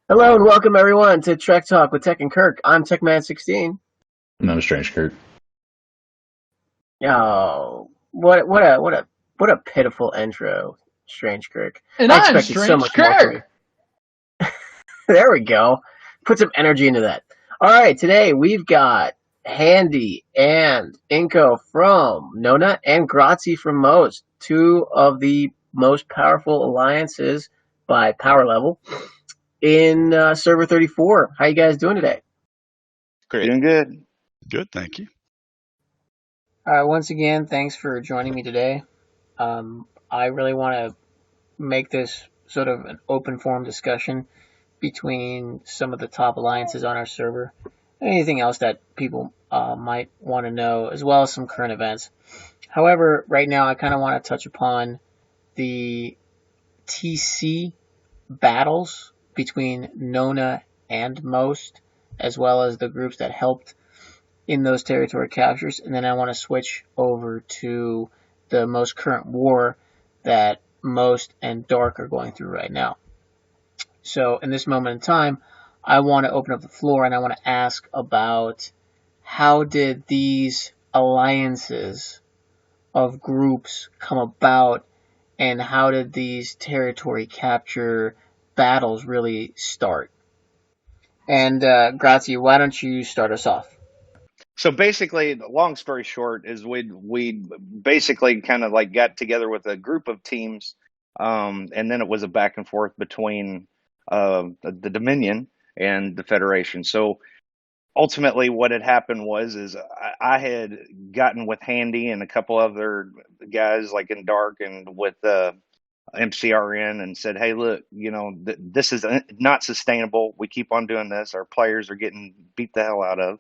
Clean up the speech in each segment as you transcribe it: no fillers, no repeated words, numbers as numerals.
Hello and welcome everyone to Trek Talk with Tech and Kirk. I'm TechMan16. And I'm a strange Kurt. Oh, what a pitiful intro, Strange Kirk. And I I'm expected so Strange much more from you. Kirk! There we go. Put some energy into that. All right, today we've got Handy and Inko from Nona and Grazi from MOST, two of the most powerful alliances by power level in Server 34. How you guys doing today? Great. Doing good. Good, thank you. Once again, thanks for joining me today. I really want to make this sort of an open forum discussion between some of the top alliances on our server, anything else that people might want to know, as well as some current events. However, right now I kind of want to touch upon the TC battles between Nona and MOST, as well as the groups that helped in those territory captures, and then I want to switch over to the most current war that MOST and Dark are going through right now. So in this moment in time, I want to open up the floor and I want to ask about how did these alliances of groups come about, and how did these territory capture battles really start? And Grazie, why don't you start us off? So basically, the long story short is we basically kind of like got together with a group of teams, and then it was a back and forth between the Dominion and the Federation. So ultimately, what had happened was I had gotten with Handy and a couple other guys like in Dark and with MCRN and said, "Hey, look, this is not sustainable. We keep on doing this. Our players are getting beat the hell out of."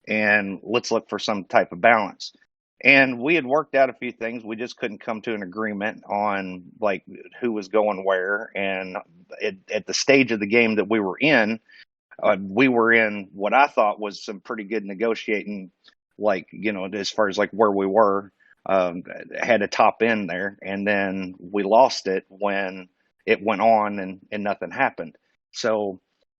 And let's look for some type of balance. And we had worked out a few things. We just couldn't come to an agreement on like who was going where. And at the stage of the game that we were in what I thought was some pretty good negotiating, like, as far as like where we were, had a top end there. And then we lost it when it went on and nothing happened. So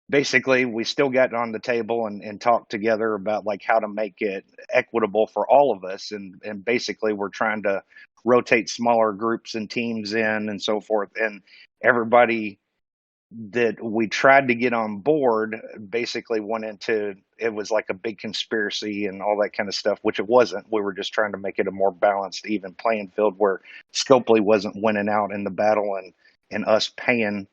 basically we still got on the table and talked together about like how to make it equitable for all of us. And basically we're trying to rotate smaller groups and teams in and so forth. And everybody that we tried to get on board basically went into it was like a big conspiracy and all that kind of stuff, which it wasn't. We were just trying to make it a more balanced, even playing field where Scopely wasn't winning out in the battle and us paying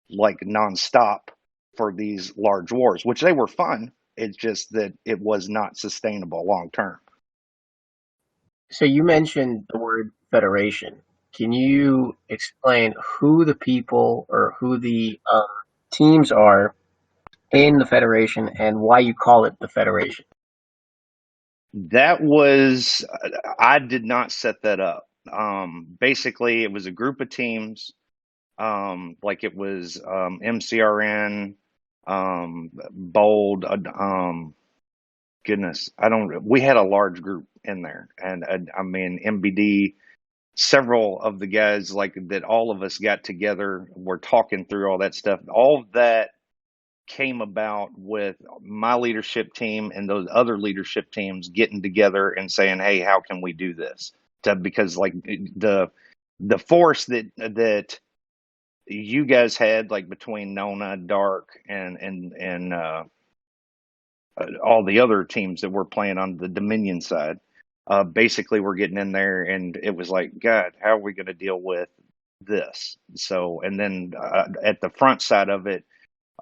like nonstop for these large wars, which they were fun. It's just that it was not sustainable long term. So you mentioned the word federation. Can you explain who the people or who the teams are in the federation and why you call it the federation? That was, I did not set that up. Basically, it was a group of teams. Like it was MCRN, Bold, goodness, we had a large group in there. And I mean, MBD, several of the guys like that, all of us got together, were talking through all that stuff. All of that came about with my leadership team and those other leadership teams getting together and saying, "Hey, how can we do this?" Because like the force that you guys had like between Nona, Dark, and all the other teams that were playing on the Dominion side, basically we're getting in there, and it was like, God, how are we going to deal with this? So, and then at the front side of it,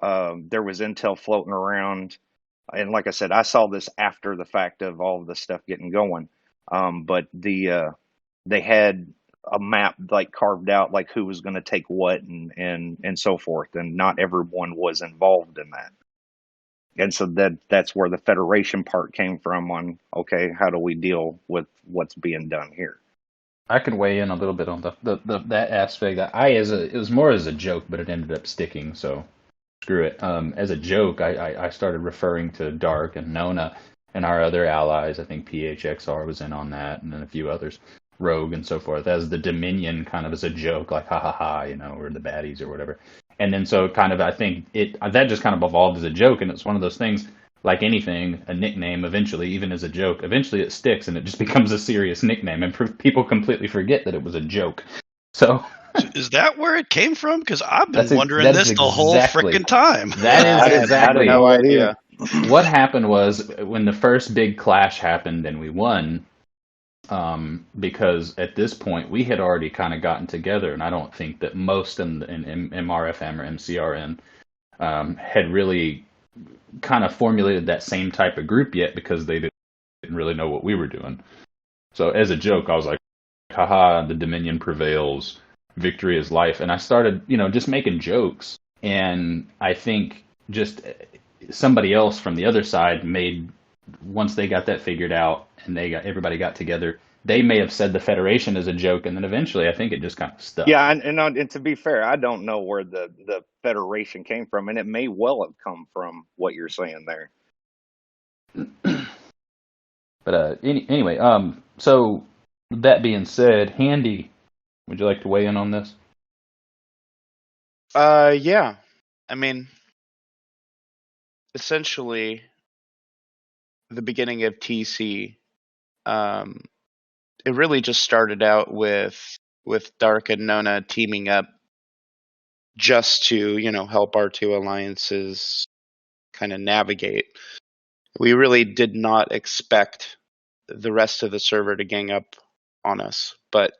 there was intel floating around, and like I said, I saw this after the fact of all of the stuff getting going. But they had a map like carved out, like who was going to take what and so forth, and not everyone was involved in that. And so that's where the federation part came from on, okay, how do we deal with what's being done here? I could weigh in a little bit on that aspect. It was more as a joke, but it ended up sticking, so screw it. As a joke, I started referring to Dark and Nona and our other allies. I think PHXR was in on that, and then a few others, Rogue and so forth, as the Dominion, kind of as a joke, like ha ha ha, we're the baddies or whatever. And then so kind of I think that just kind of evolved as a joke, and it's one of those things like anything, a nickname eventually, even as a joke, eventually it sticks and it just becomes a serious nickname, and people completely forget that it was a joke. So Is that where it came from? Because I've been That's wondering that this is the whole exactly freaking time. that is I had exactly no idea. what happened. Was when the first big clash happened and we won, because at this point we had already kind of gotten together, and I don't think that MOST and MRFM or MCRN had really kind of formulated that same type of group yet, because they didn't really know what we were doing. So as a joke, I was like, haha, the Dominion prevails, victory is life. And I started, just making jokes. And I think just somebody else from the other side once they got that figured out and everybody got together, they may have said the Federation as a joke, and then eventually I think it just kind of stuck. Yeah, and to be fair, I don't know where the Federation came from, and it may well have come from what you're saying there. But anyway, so that being said, Handy, would you like to weigh in on this? Yeah. I mean, essentially, the beginning of TC, it really just started out with Dark and Nona teaming up just to, help our two alliances kind of navigate. We really did not expect the rest of the server to gang up on us, but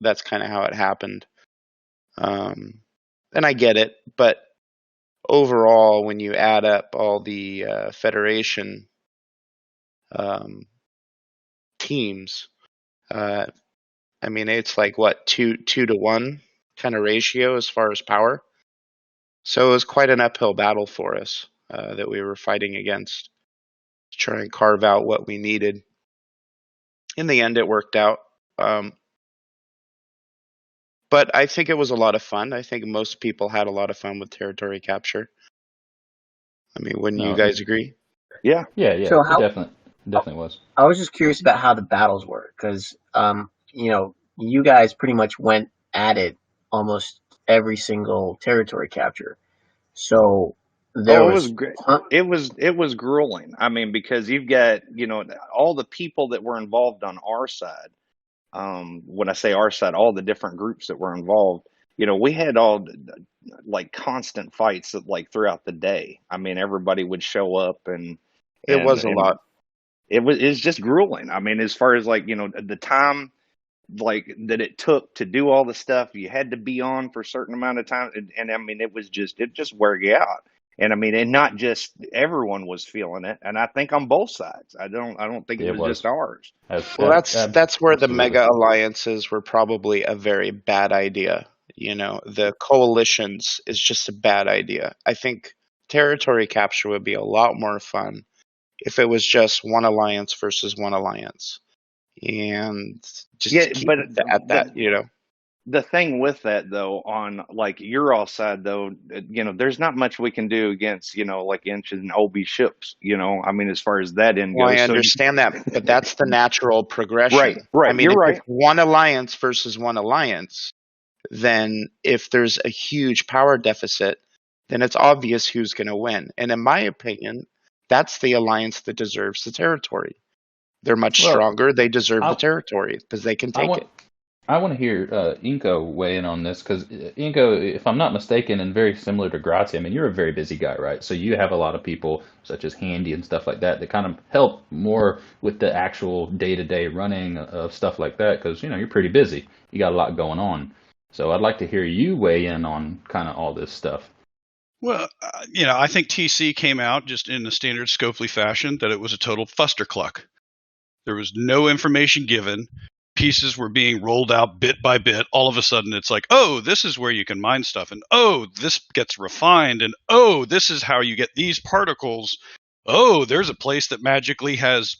that's kind of how it happened. And I get it, but overall, when you add up all the Federation teams, I mean, it's like what, 2-to-1 kind of ratio as far as power. So it was quite an uphill battle for us that we were fighting against to try and carve out what we needed. In the end, it worked out. But I think it was a lot of fun. I think most people had a lot of fun with territory capture. I mean, wouldn't you guys agree? Yeah. Yeah. So it definitely was. I was just curious about how the battles were, because you guys pretty much went at it almost every single territory capture. So there it was was great. It was grueling. I mean, because you've got all the people that were involved on our side. When I say our side, all the different groups that were involved. We had all like constant fights like throughout the day. I mean, everybody would show up, and It was a lot. It's just grueling. I mean, as far as like the time like that it took to do all the stuff you had to be on for a certain amount of time, and I mean, it just wore you out. And I mean, and not just everyone was feeling it, and I think on both sides. I don't think it was just ours. Well, that's where the mega alliances were probably a very bad idea. The coalitions is just a bad idea. I think territory capture would be a lot more fun if it was just one alliance versus one alliance, and just keep it at that. The thing with that, though, on like your all side, though, there's not much we can do against, like Inch and OB ships. I mean, as far as that end goes. Well, I understand that, but that's the natural progression. Right. I mean, you're if right. it's one alliance versus one alliance, then if there's a huge power deficit, then it's obvious who's going to win. And in my opinion, that's the alliance that deserves the territory. They're much stronger. They deserve the territory because they can take it. I want to hear Inko weigh in on this, because Inko, if I'm not mistaken, and very similar to Grazi, I mean, you're a very busy guy, right? So you have a lot of people, such as Handy and stuff like that kind of help more with the actual day-to-day running of stuff like that, because, you're pretty busy. You got a lot going on. So I'd like to hear you weigh in on kind of all this stuff. Well, I think TC came out just in the standard Scopely fashion that it was a total fustercluck. There was no information given. Pieces were being rolled out bit by bit. All of a sudden, it's like, oh, this is where you can mine stuff. And, oh, this gets refined. And, oh, this is how you get these particles. Oh, there's a place that magically has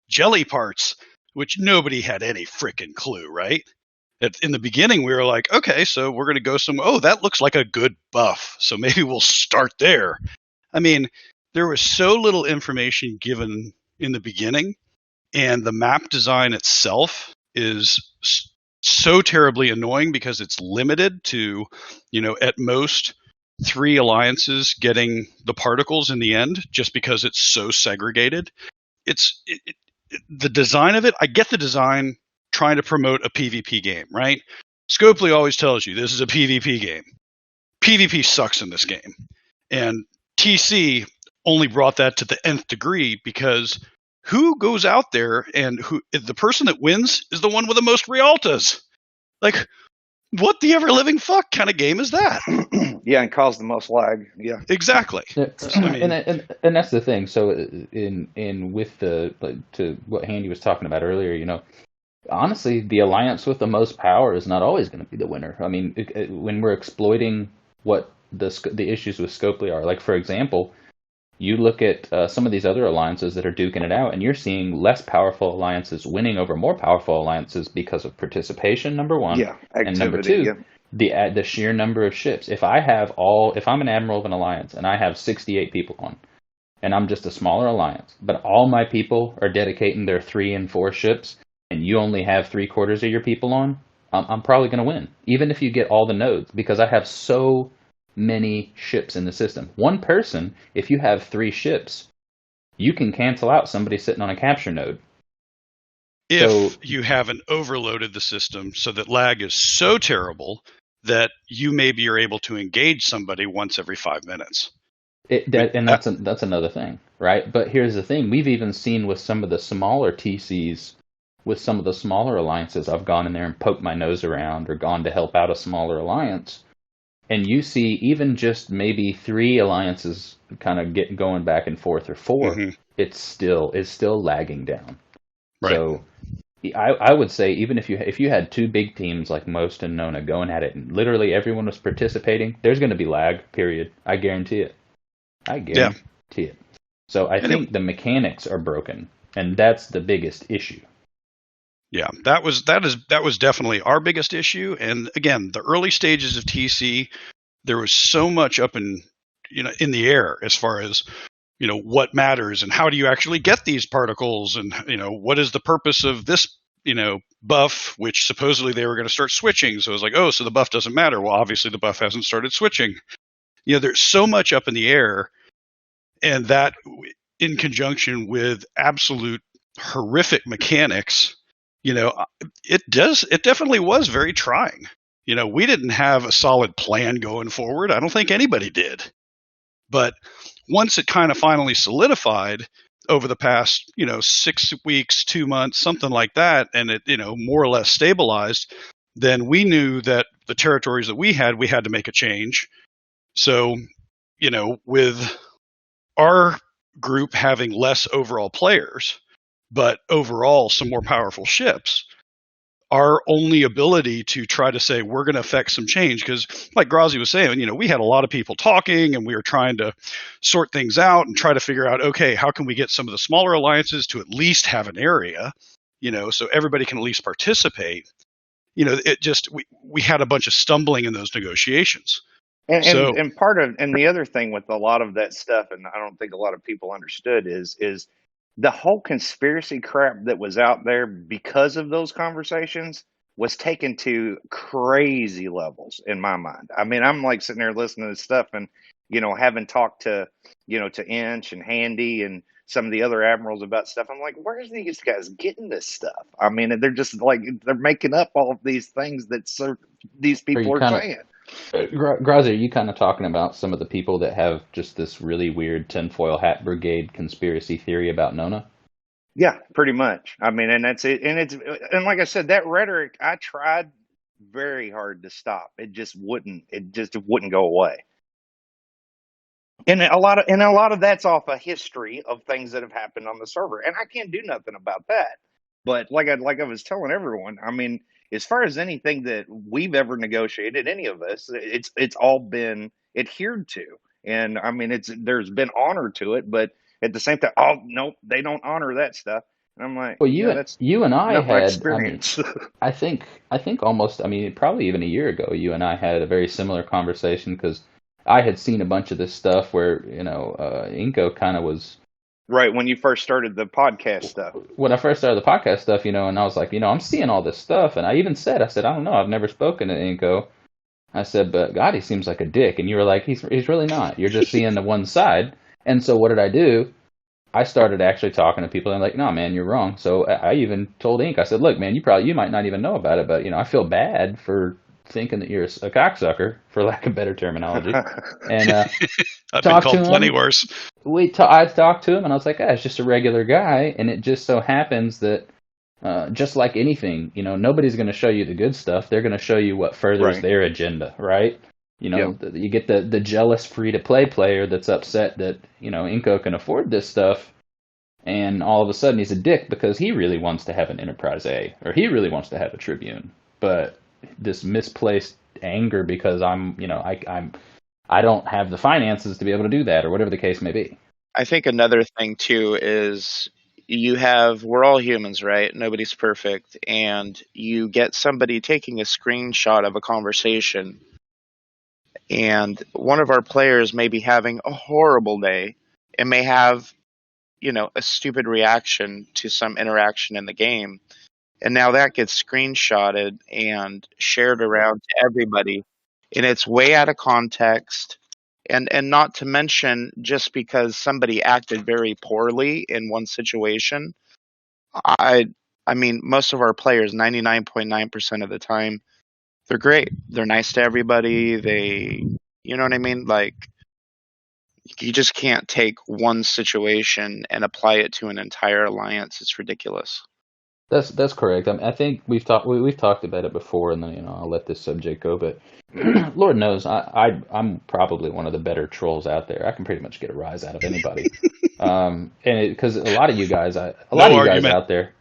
jelly parts, which nobody had any freaking clue, right? In the beginning, we were like, okay, so we're going to go somewhere. Oh, that looks like a good buff. So maybe we'll start there. I mean, there was so little information given in the beginning, and the map design itself is so terribly annoying because it's limited to, at most 3 alliances getting the particles in the end, just because it's so segregated. The design of it, I get the design trying to promote a PvP game, right? Scopely always tells you this is a PvP game. PvP sucks in this game. And TC only brought that to the nth degree, because who goes out there and the person that wins is the one with the most Rialtas? Like, what the ever living fuck kind of game is that? Yeah, and cause the most lag. Yeah, exactly. I mean, and that's the thing. So in with the, to what Handy was talking about earlier, honestly, the alliance with the most power is not always going to be the winner. I mean, when we're exploiting what the issues with Scopely are, like for example, you look at some of these other alliances that are duking it out, and you're seeing less powerful alliances winning over more powerful alliances because of participation, number one. Yeah, activity, and number two, yeah. the sheer number of ships. If I'm an admiral of an alliance and I have 68 people on, and I'm just a smaller alliance, but all my people are dedicating their 3 and 4 ships, and you only have 3/4 of your people on, I'm probably going to win, even if you get all the nodes, because I have so many ships in the system. One person, if you have 3 ships, you can cancel out somebody sitting on a capture node. If you haven't overloaded the system so that lag is so terrible that you maybe are able to engage somebody once every 5 minutes. That's another thing, right? But here's the thing. We've even seen with some of the smaller TCs, with some of the smaller alliances, I've gone in there and poked my nose around or gone to help out a smaller alliance. And you see even just maybe 3 alliances kind of going back and forth, or 4, mm-hmm. it's still lagging down. Right. So I would say, even if you had 2 big teams like MOST and NONA going at it, and literally everyone was participating, there's going to be lag, period. I guarantee it. It. So I think the mechanics are broken, and that's the biggest issue. Yeah, that was definitely our biggest issue. And again, the early stages of TC, there was so much up in the air as far as what matters and how do you actually get these particles, and what is the purpose of this buff, which supposedly they were going to start switching. So it was like, oh, so the buff doesn't matter. Well, obviously the buff hasn't started switching. There's so much up in the air, and that in conjunction with absolute horrific mechanics. It definitely was very trying. We didn't have a solid plan going forward. I don't think anybody did. But once it kind of finally solidified over the past, 6 weeks, 2 months, something like that, and it, more or less stabilized, then we knew that the territories that we had to make a change. So, with our group having less overall players, but overall some more powerful ships, our only ability to try to say we're going to affect some change, because like Grazi was saying, we had a lot of people talking, and we were trying to sort things out and try to figure out, okay, how can we get some of the smaller alliances to at least have an area, so everybody can at least participate. It just, we had a bunch of stumbling in those negotiations. And the other thing with a lot of that stuff, and I don't think a lot of people understood, is the whole conspiracy crap that was out there because of those conversations was taken to crazy levels in my mind. I mean, I'm like sitting there listening to stuff and, having talked to, to Inch and Handy and some of the other admirals about stuff. I'm like, where's these guys getting this stuff? I mean, they're just like, they're making up all of these things that these people are saying. Grazi, are you kind of talking about some of the people that have just this really weird tinfoil hat brigade conspiracy theory about Nona? Yeah, pretty much. I mean, and that's it. And like I said, that rhetoric, I tried very hard to stop. It just wouldn't go away. And a lot of that's off a history of things that have happened on the server, and I can't do nothing about that. But like I was telling everyone, I mean, as far as anything that we've ever negotiated, any of us, it's all been adhered to, and I mean, there's been honor to it. But at the same time, oh nope, they don't honor that stuff. And I'm like, well, you and I had experience. I think almost, probably even a year ago, you and I had a very similar conversation, because I had seen a bunch of this stuff where Inco kind of was. Right, when you first started the podcast stuff. When I first started the podcast stuff, and I was like, I'm seeing all this stuff, and I even said, I don't know, I've never spoken to Inco, I said, but God, he seems like a dick. And you were like, he's really not. You're just seeing the one side. And so what did I do? I started actually talking to people and like, no, man, you're wrong. So I even told Ink, I said, look, man, you might not even know about it, but I feel bad for thinking that you're a cocksucker, for lack of better terminology. And I've been talked to called plenty him. worse. I talked to him and I was like, it's just a regular guy. And it just so happens that just like anything, nobody's going to show you the good stuff. They're going to show you what furthers Right. their agenda, right? Yep. You get the jealous free-to-play player that's upset that, Inco can afford this stuff, and all of a sudden he's a dick because he really wants to have an Enterprise A, or he really wants to have a Tribune. But this misplaced anger because I don't have the finances to be able to do that, or whatever the case may be. I think another thing too is we're all humans, right? Nobody's perfect. And you get somebody taking a screenshot of a conversation, and one of our players may be having a horrible day and may have, a stupid reaction to some interaction in the game. And now that gets screenshotted and shared around to everybody. And it's way out of context. And not to mention, just because somebody acted very poorly in one situation, I I mean, most of our players, 99.9% of the time, they're great. They're nice to everybody. You know what I mean? Like, you just can't take one situation and apply it to an entire alliance. It's ridiculous. That's correct. I think we've talked about it before, and then I'll let this subject go. But Lord knows, I'm probably one of the better trolls out there. I can pretty much get a rise out of anybody. And because a lot of you guys, No argument.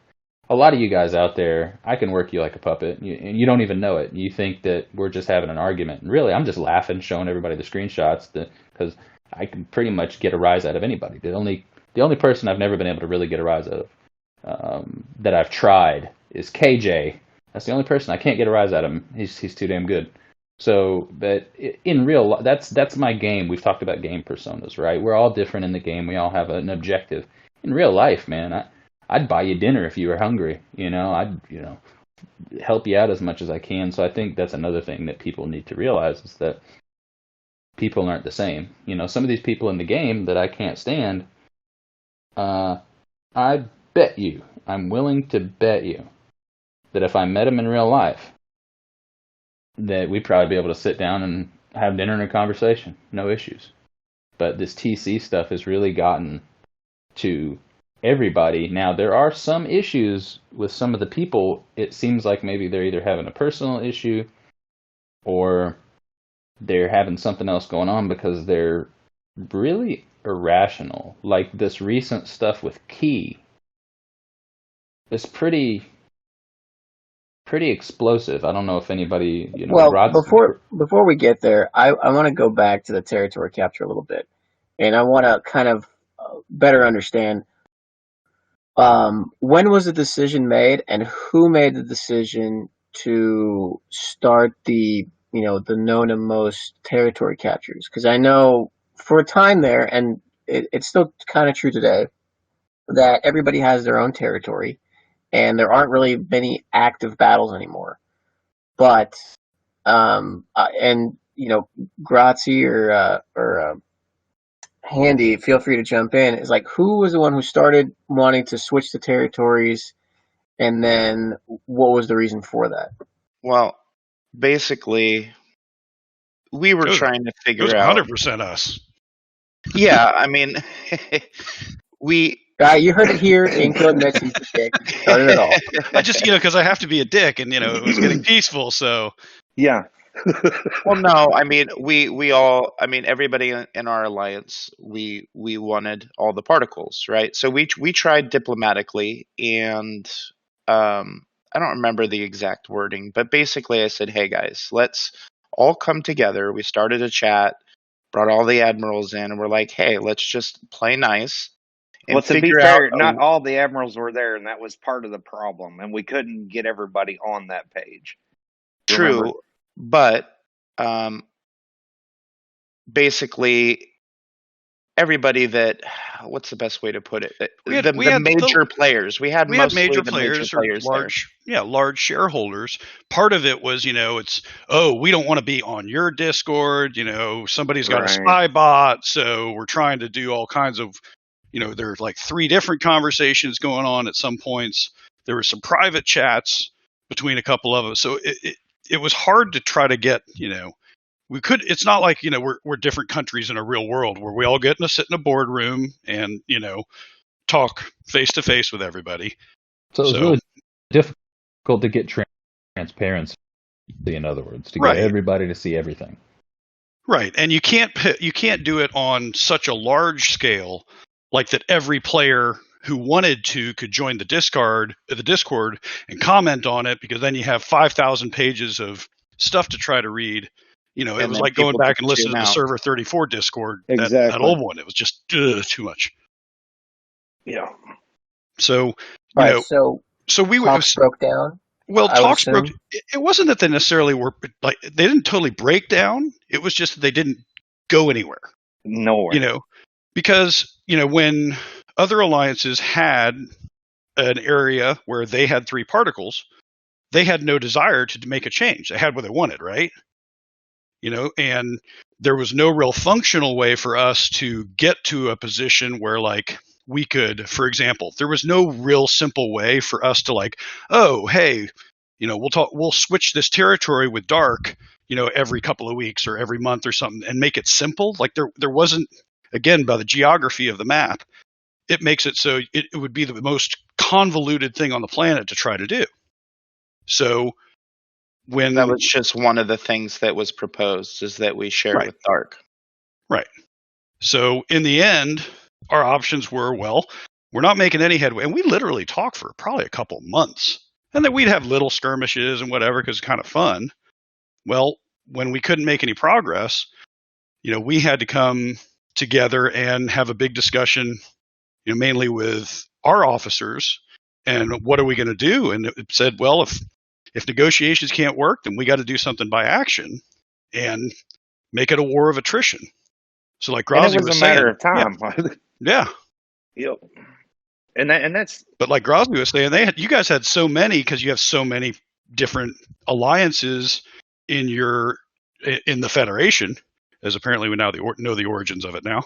a lot of you guys out there, I can work you like a puppet, and you don't even know it. You think that we're just having an argument, and really, I'm just laughing, showing everybody the screenshots, because I can pretty much get a rise out of anybody. The only person I've never been able to really get a rise out of, that I've tried, is KJ. That's the only person I can't get a rise out of him. He's too damn good. So, but in real, that's my game. We've talked about game personas, right? We're all different in the game. We all have an objective. In real life, man, I'd buy you dinner if you were hungry. I'd help you out as much as I can. So I think that's another thing that people need to realize is that people aren't the same. Some of these people in the game that I can't stand, I bet you, I'm willing to bet you that if I met them in real life, that we'd probably be able to sit down and have dinner and a conversation, no issues. But this TC stuff has really gotten to everybody. Now, there are some issues with some of the people. It seems like maybe they're either having a personal issue or they're having something else going on because they're really irrational. Like this recent stuff with Key is pretty explosive. I don't know if anybody, Well, Rod's. before we get there, I want to go back to the territory capture a little bit, and I want to kind of better understand when was the decision made, and who made the decision to start the Nona most territory captures? Because I know for a time there, and it's still kind of true today, that everybody has their own territory, and there aren't really many active battles anymore. But and Grazi or Handy, feel free to jump in. Is like, who was the one who started wanting to switch the territories, and then what was the reason for that? Well, basically, we were trying to It was figure out. 100% us. Yeah, I mean, we. You heard it here. Inco admits he's the dick. He started it all. I just, because I have to be a dick, and it was getting peaceful. So Yeah. Well, no, I mean, we all, I mean, everybody in our alliance, we wanted all the particles, right? So we tried diplomatically, and I don't remember the exact wording, but basically I said, hey guys, let's all come together. We started a chat, brought all the admirals in, and we're like, hey, let's just play nice and Well, to be figure out fair, not all the admirals were there, and that was part of the problem, and we couldn't get everybody on that page. True, Remember? but basically everybody that, what's the best way to put it? We had The major players. We had mostly major the major players or players there. large shareholders. Part of it was, it's, we don't want to be on your Discord. Somebody's got a spy bot, so we're trying to do all kinds of, there's like 3 different conversations going on at some points. There were some private chats between a couple of us, so it was hard to try to get, we could. It's not like we're different countries in a real world where we all get to sit in a boardroom and talk face to face with everybody. So it was really difficult to get transparency. In other words, to get everybody to see everything. Right, and you can't do it on such a large scale, like that every player who wanted to could join the Discord and comment on it, because then you have 5,000 pages of stuff to try to read. It was like going back and listening to the Server 34 Discord, that old one. It was just too much. Yeah. So, so we talks broke down. Well, talks broke. It wasn't that they necessarily were like they didn't totally break down. It was just that they didn't go anywhere. Nowhere. Because when other alliances had an area where they had 3 particles, they had no desire to make a change. They had what they wanted, right? And there was no real functional way for us to get to a position where, like, we could, for example, there was no real simple way for us to, like, oh, hey, we'll switch this territory with Dark, every couple of weeks or every month or something, and make it simple. Like there wasn't, again, by the geography of the map, it makes it so it would be the most convoluted thing on the planet to try to do. So when that was just one of the things that was proposed, is that we share with Dark. Right. So in the end, our options were, well, we're not making any headway. And we literally talked for probably a couple months. And then we'd have little skirmishes and whatever, because it's kind of fun. Well, when we couldn't make any progress, we had to come together and have a big discussion, mainly with our officers, and what are we going to do? And it said, well, if negotiations can't work, then we got to do something by action and make it a war of attrition. So like Grazi was saying, a matter of time. Yeah. Yep. And that's. But like Grazi was saying, you guys had so many, because you have so many different alliances in the Federation, as apparently we now know the origins of it now.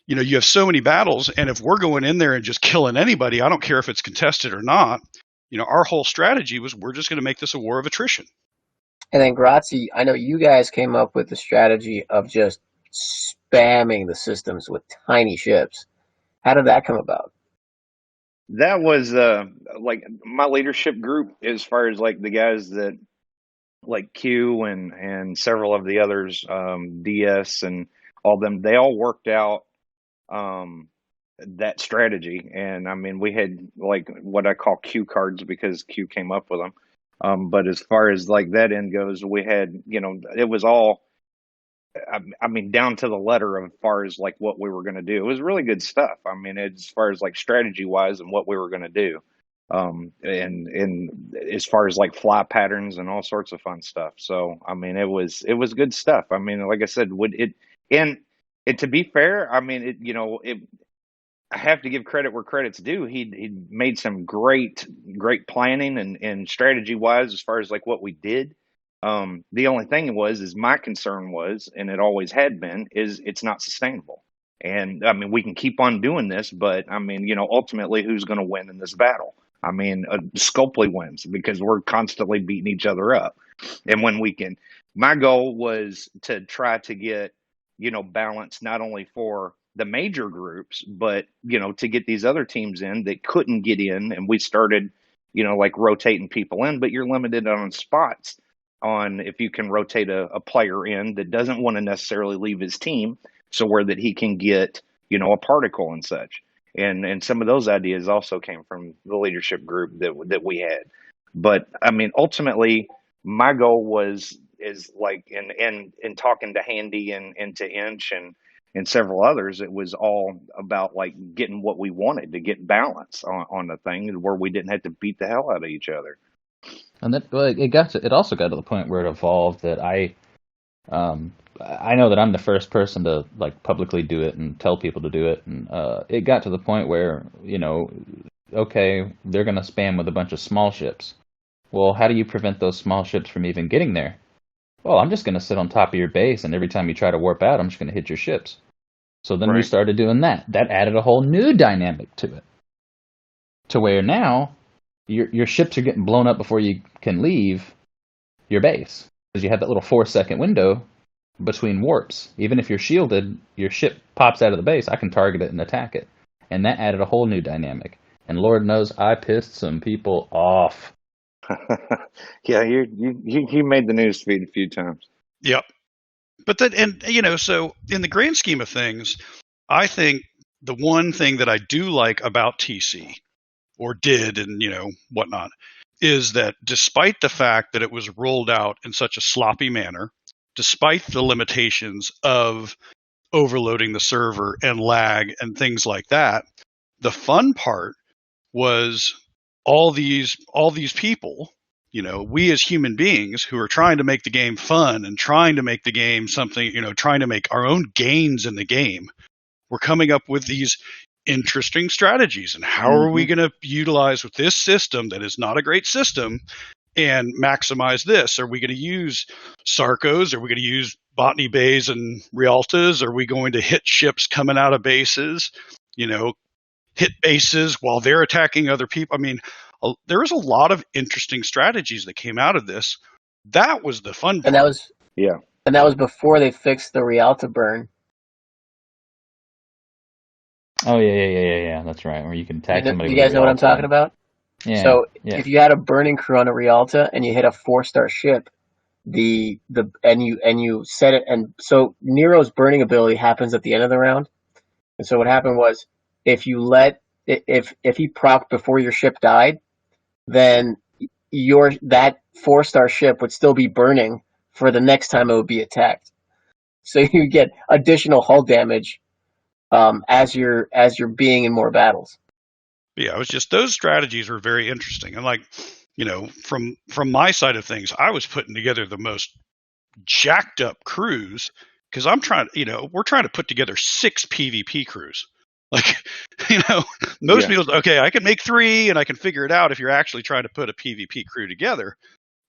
You have so many battles, and if we're going in there and just killing anybody, I don't care if it's contested or not. Our whole strategy was, we're just going to make this a war of attrition. And then Grazi, I know you guys came up with the strategy of just spamming the systems with tiny ships. How did that come about? That was like my leadership group, as far as like the guys that, like Q and several of the others, DS and all them, they all worked out that strategy. And I mean, we had like what I call Q cards, because Q came up with them. But as far as like that end goes, we had, it was all, I mean, down to the letter as far as like what we were going to do. It was really good stuff. I mean, as far as like strategy wise and what we were going to do. And as far as like fly patterns and all sorts of fun stuff. So, I mean, it was good stuff. I mean, like I said, to be fair, I mean, I have to give credit where credit's due. He made some great planning and strategy wise as far as like what we did. The only thing is my concern was, and it always had been, is it's not sustainable. And I mean, we can keep on doing this, but I mean, ultimately who's going to win in this battle? I mean, Scopely wins, because we're constantly beating each other up. And when we can, my goal was to try to get, balance not only for the major groups, but, to get these other teams in that couldn't get in. And we started, like rotating people in, but you're limited on spots on if you can rotate a player in that doesn't want to necessarily leave his team, so where that he can get, a particle and such. And some of those ideas also came from the leadership group that we had. But I mean, ultimately, my goal is like in talking to Handy and to Inch and several others, it was all about like getting what we wanted, to get balance on the thing where we didn't have to beat the hell out of each other. And that it also got to the point where it evolved that I know that I'm the first person to like publicly do it and tell people to do it, and it got to the point where, okay, they're gonna spam with a bunch of small ships. Well, how do you prevent those small ships from even getting there? Well, I'm just gonna sit on top of your base, and every time you try to warp out, I'm just gonna hit your ships. So then we Right. started doing that. That added a whole new dynamic to it, to where now your ships are getting blown up before you can leave your base because you have that little 4-second window between warps. Even if you're shielded, your ship pops out of the base. I can target it and attack it, and that added a whole new dynamic. And Lord knows I pissed some people off. Yeah, you made the news feed a few times. Yep. But then, and so in the grand scheme of things, I think the one thing that I do like about TC, or did, and whatnot, is that despite the fact that it was rolled out in such a sloppy manner, despite the limitations of overloading the server and lag and things like that, the fun part was all these people, we as human beings who are trying to make the game fun and trying to make the game something, trying to make our own gains in the game. We're coming up with these interesting strategies, and how are we going to utilize with this system that is not a great system and maximize this? Are we going to use Sarcos? Are we going to use Botany Bays and Rialtas? Are we going to hit ships coming out of bases? Hit bases while they're attacking other people. I mean, there was a lot of interesting strategies that came out of this. That was the fun part. And that was before they fixed the Rialta burn. Oh yeah. That's right. Where you can attack somebody. Do you guys know what I'm talking about? Yeah. So if you had a burning crew on a Rialta and you hit a 4-star ship, and you set it, and so Nero's burning ability happens at the end of the round. And so what happened was, if he procced before your ship died, then that 4-star ship would still be burning for the next time it would be attacked. So you get additional hull damage as you're being in more battles. Yeah, it was just those strategies were very interesting. And from my side of things, I was putting together the most jacked up crews because we're trying to put together 6 PvP crews. Most people, okay, I can make 3 and I can figure it out if you're actually trying to put a PvP crew together.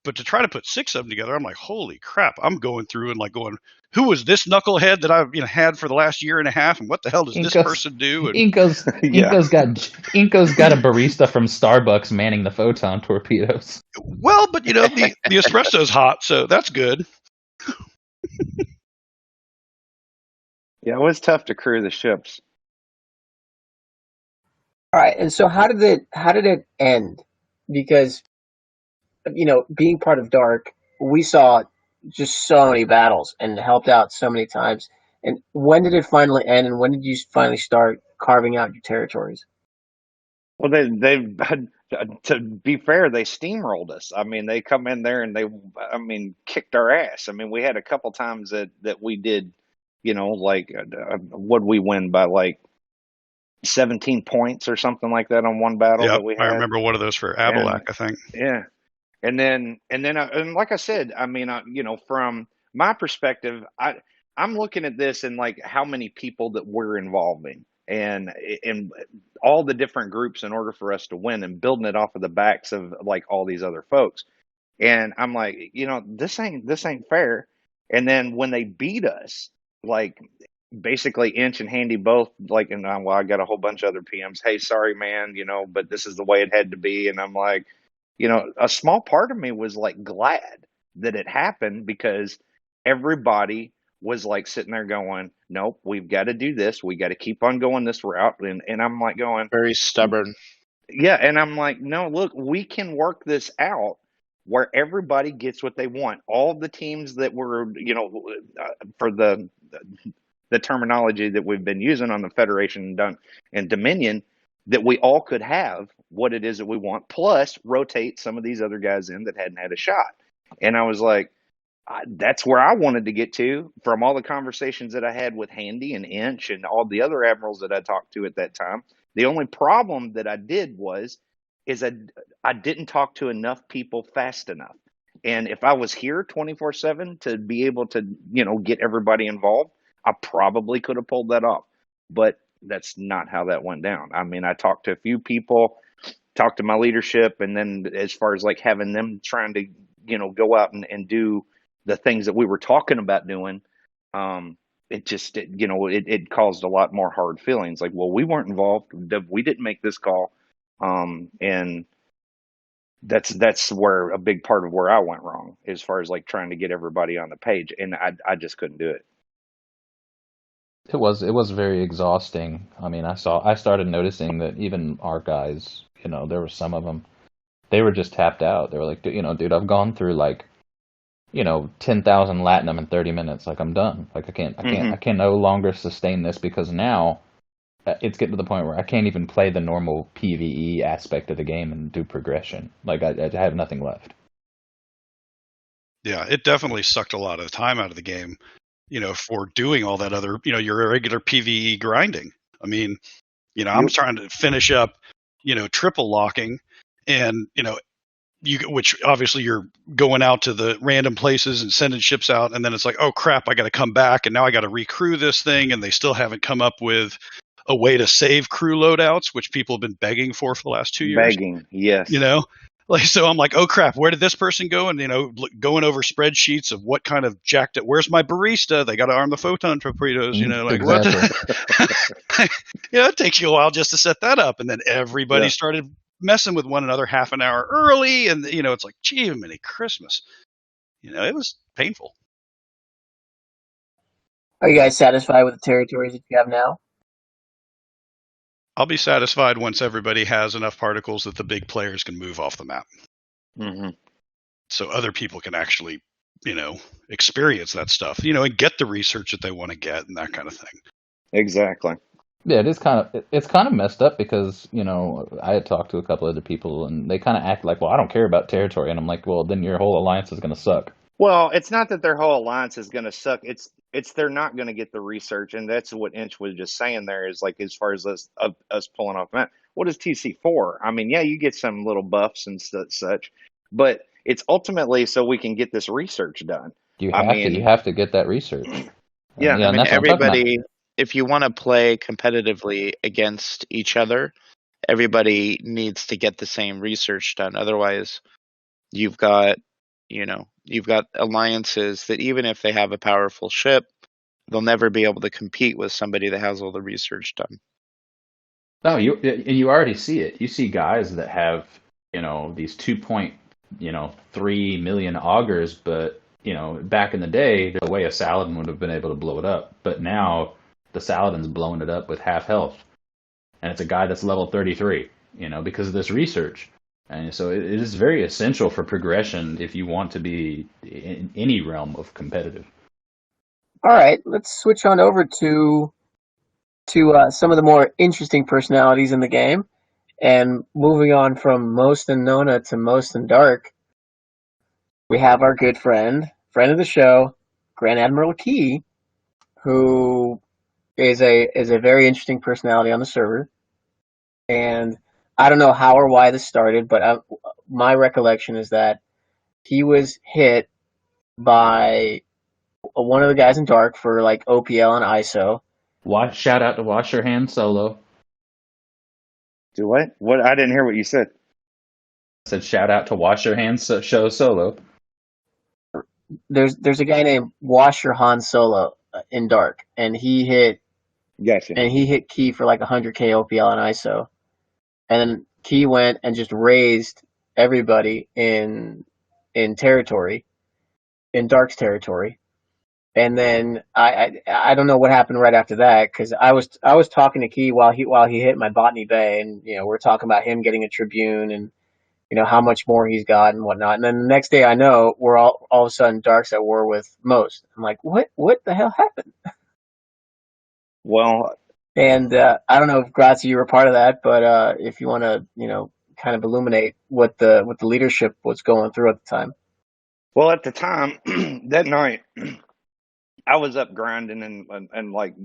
But to try to put 6 of them together, I'm like, holy crap! I'm going through and going, who was this knucklehead that I've had for the last year and a half, and what the hell does this person do? And Inco's got a barista from Starbucks manning the photon torpedoes. Well, but the espresso's hot, so that's good. Yeah, it was tough to crew the ships. All right, and so how did it end? Because being part of Dark, we saw just so many battles and helped out so many times. And when did it finally end? And when did you finally start carving out your territories? Well, they to be fair, they steamrolled us. I mean, they come in there and they kicked our ass. I mean, we had a couple times that we did, would we win by 17 points or something like that on one battle that we had. I remember one of those for Abilac, I think. Yeah. And then like I said, from my perspective, I'm looking at this and how many people that we're involving and all the different groups in order for us to win, and building it off of the backs of all these other folks. And I'm like, this ain't fair. And then when they beat us, basically Inch and Handy both and I got a whole bunch of other PMs. Hey, sorry, man, but this is the way it had to be. And I'm like, a small part of me was glad that it happened, because everybody was sitting there going, nope, we've got to do this. We got to keep on going this route. And I'm going, very stubborn. Yeah. And I'm like, no, look, we can work this out where everybody gets what they want. All the teams that were, for the terminology that we've been using on the Federation and Dominion, that we all could have what it is that we want, plus rotate some of these other guys in that hadn't had a shot. And I was like, that's where I wanted to get to from all the conversations that I had with Handy and Inch and all the other admirals that I talked to at that time. The only problem that I did is I didn't talk to enough people fast enough. And if I was here 24/7 to be able to, get everybody involved, I probably could have pulled that off. But that's not how that went down. I mean, I talked to a few people, talked to my leadership, and then as far as like having them trying to, go out and do the things that we were talking about doing, it just, it caused a lot more hard feelings. Like, well, we weren't involved. We didn't make this call. And that's where a big part of where I went wrong as far as like trying to get everybody on the page, and I just couldn't do it. It was very exhausting. I mean, I started noticing that even our guys, there were some of them, they were just tapped out. They were like, dude, I've gone through like, 10,000 Latinum in 30 minutes. Like I'm done. Like I can no longer sustain this because now it's getting to the point where I can't even play the normal PvE aspect of the game and do progression. Like I have nothing left. Yeah, it definitely sucked a lot of the time out of the game, for doing all that other, your regular PvE grinding. I mean, I'm trying to finish up, triple locking, and which obviously you're going out to the random places and sending ships out, and then it's like, oh crap, I got to come back, and now I got to recrew this thing, and they still haven't come up with a way to save crew loadouts, which people have been begging for the last 2 years. Begging, yes. Like, so I'm like, oh crap, where did this person go? And, going over spreadsheets of what kind of jacked it, where's my barista? They got to arm the photon torpedoes, like Exactly. what? It takes you a while just to set that up. And then everybody started messing with one another half an hour early. And, it's like, gee, mini Christmas. It was painful. Are you guys satisfied with the territories that you have now? I'll be satisfied once everybody has enough particles that the big players can move off the map. Mm-hmm. So other people can actually, experience that stuff, and get the research that they want to get and that kind of thing. Exactly. Yeah, it's kind of messed up because, I had talked to a couple other people and they kind of act like, well, I don't care about territory. And I'm like, well, then your whole alliance is going to suck. Well, it's not that their whole alliance is going to suck. It's they're not going to get the research, and that's what Inch was just saying. There is like as far as us pulling off that. What is TC for? I mean, yeah, you get some little buffs and such, but it's ultimately so we can get this research done. You have to get that research. Yeah, I mean, that's everybody. If you want to play competitively against each other, everybody needs to get the same research done. Otherwise, you've got alliances that even if they have a powerful ship, they'll never be able to compete with somebody that has all the research done. No, you already see it. You see guys that have, these 2.3 million augers, but, back in the day, the way a Saladin would have been able to blow it up. But now the Saladin's blowing it up with half health. And it's a guy that's level 33, because of this research. And so it is very essential for progression if you want to be in any realm of competitive. All right, let's switch on over to some of the more interesting personalities in the game. And moving on from MOST and NONA to MOST and Dark, we have our good friend of the show, Grand Admiral Key, who is a very interesting personality on the server. And I don't know how or why this started, but my recollection is that he was hit by one of the guys in Dark for like OPL and ISO. Shout out to Wash Your Hands Solo. Do what? What? I didn't hear what you said. I said shout out to Wash Your Hands Show Solo. There's a guy named Wash Your Han Solo in Dark, and he hit Key for like 100k OPL and ISO, and then Key went and just raised everybody in territory, in Dark's territory. And then I don't know what happened right after that, because I was talking to Key while he hit my Botany Bay, and we're talking about him getting a Tribune and how much more he's got and whatnot. And then the next day I know we're all of a sudden Dark's at war with MOST. I'm like, what the hell happened? Well, and I don't know if Grazi, you were part of that, but if you want to kind of illuminate what the leadership was going through at the time. Well, at the time that night, I was up grinding and like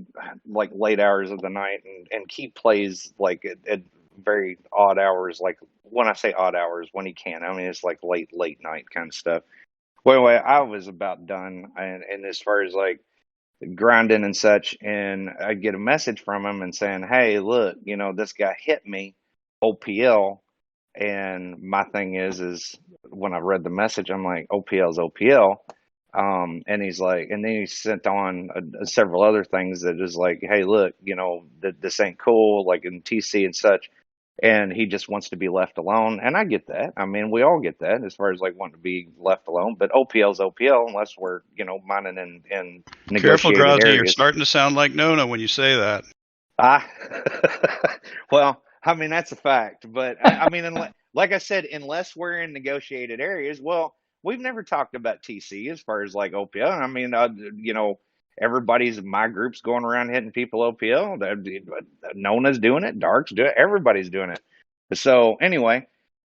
late hours of the night, and Key plays like at very odd hours. Like when I say odd hours, when he can, I mean it's like late night kind of stuff. Well, I was about done, and as far as like grinding and such, and I'd get a message from him and saying, "Hey, look, this guy hit me, OPL." And my thing is when I read the message, I'm like, OPL's OPL. And he's like, and then he sent on several other things that is like, hey, look, this ain't cool, like in TC and such. And he just wants to be left alone. And I get that. I mean, we all get that as far as like wanting to be left alone. But OPL's OPL unless we're, mining in Careful, negotiated Grazi. You're areas. starting to sound like Nona when you say that. I, well, I mean, that's a fact. But I mean, like I said, unless we're in negotiated areas, well, we've never talked about TC as far as like OPL. I mean, my group's going around hitting people OPL. Nona's doing it. Dark's doing it. Everybody's doing it. So anyway,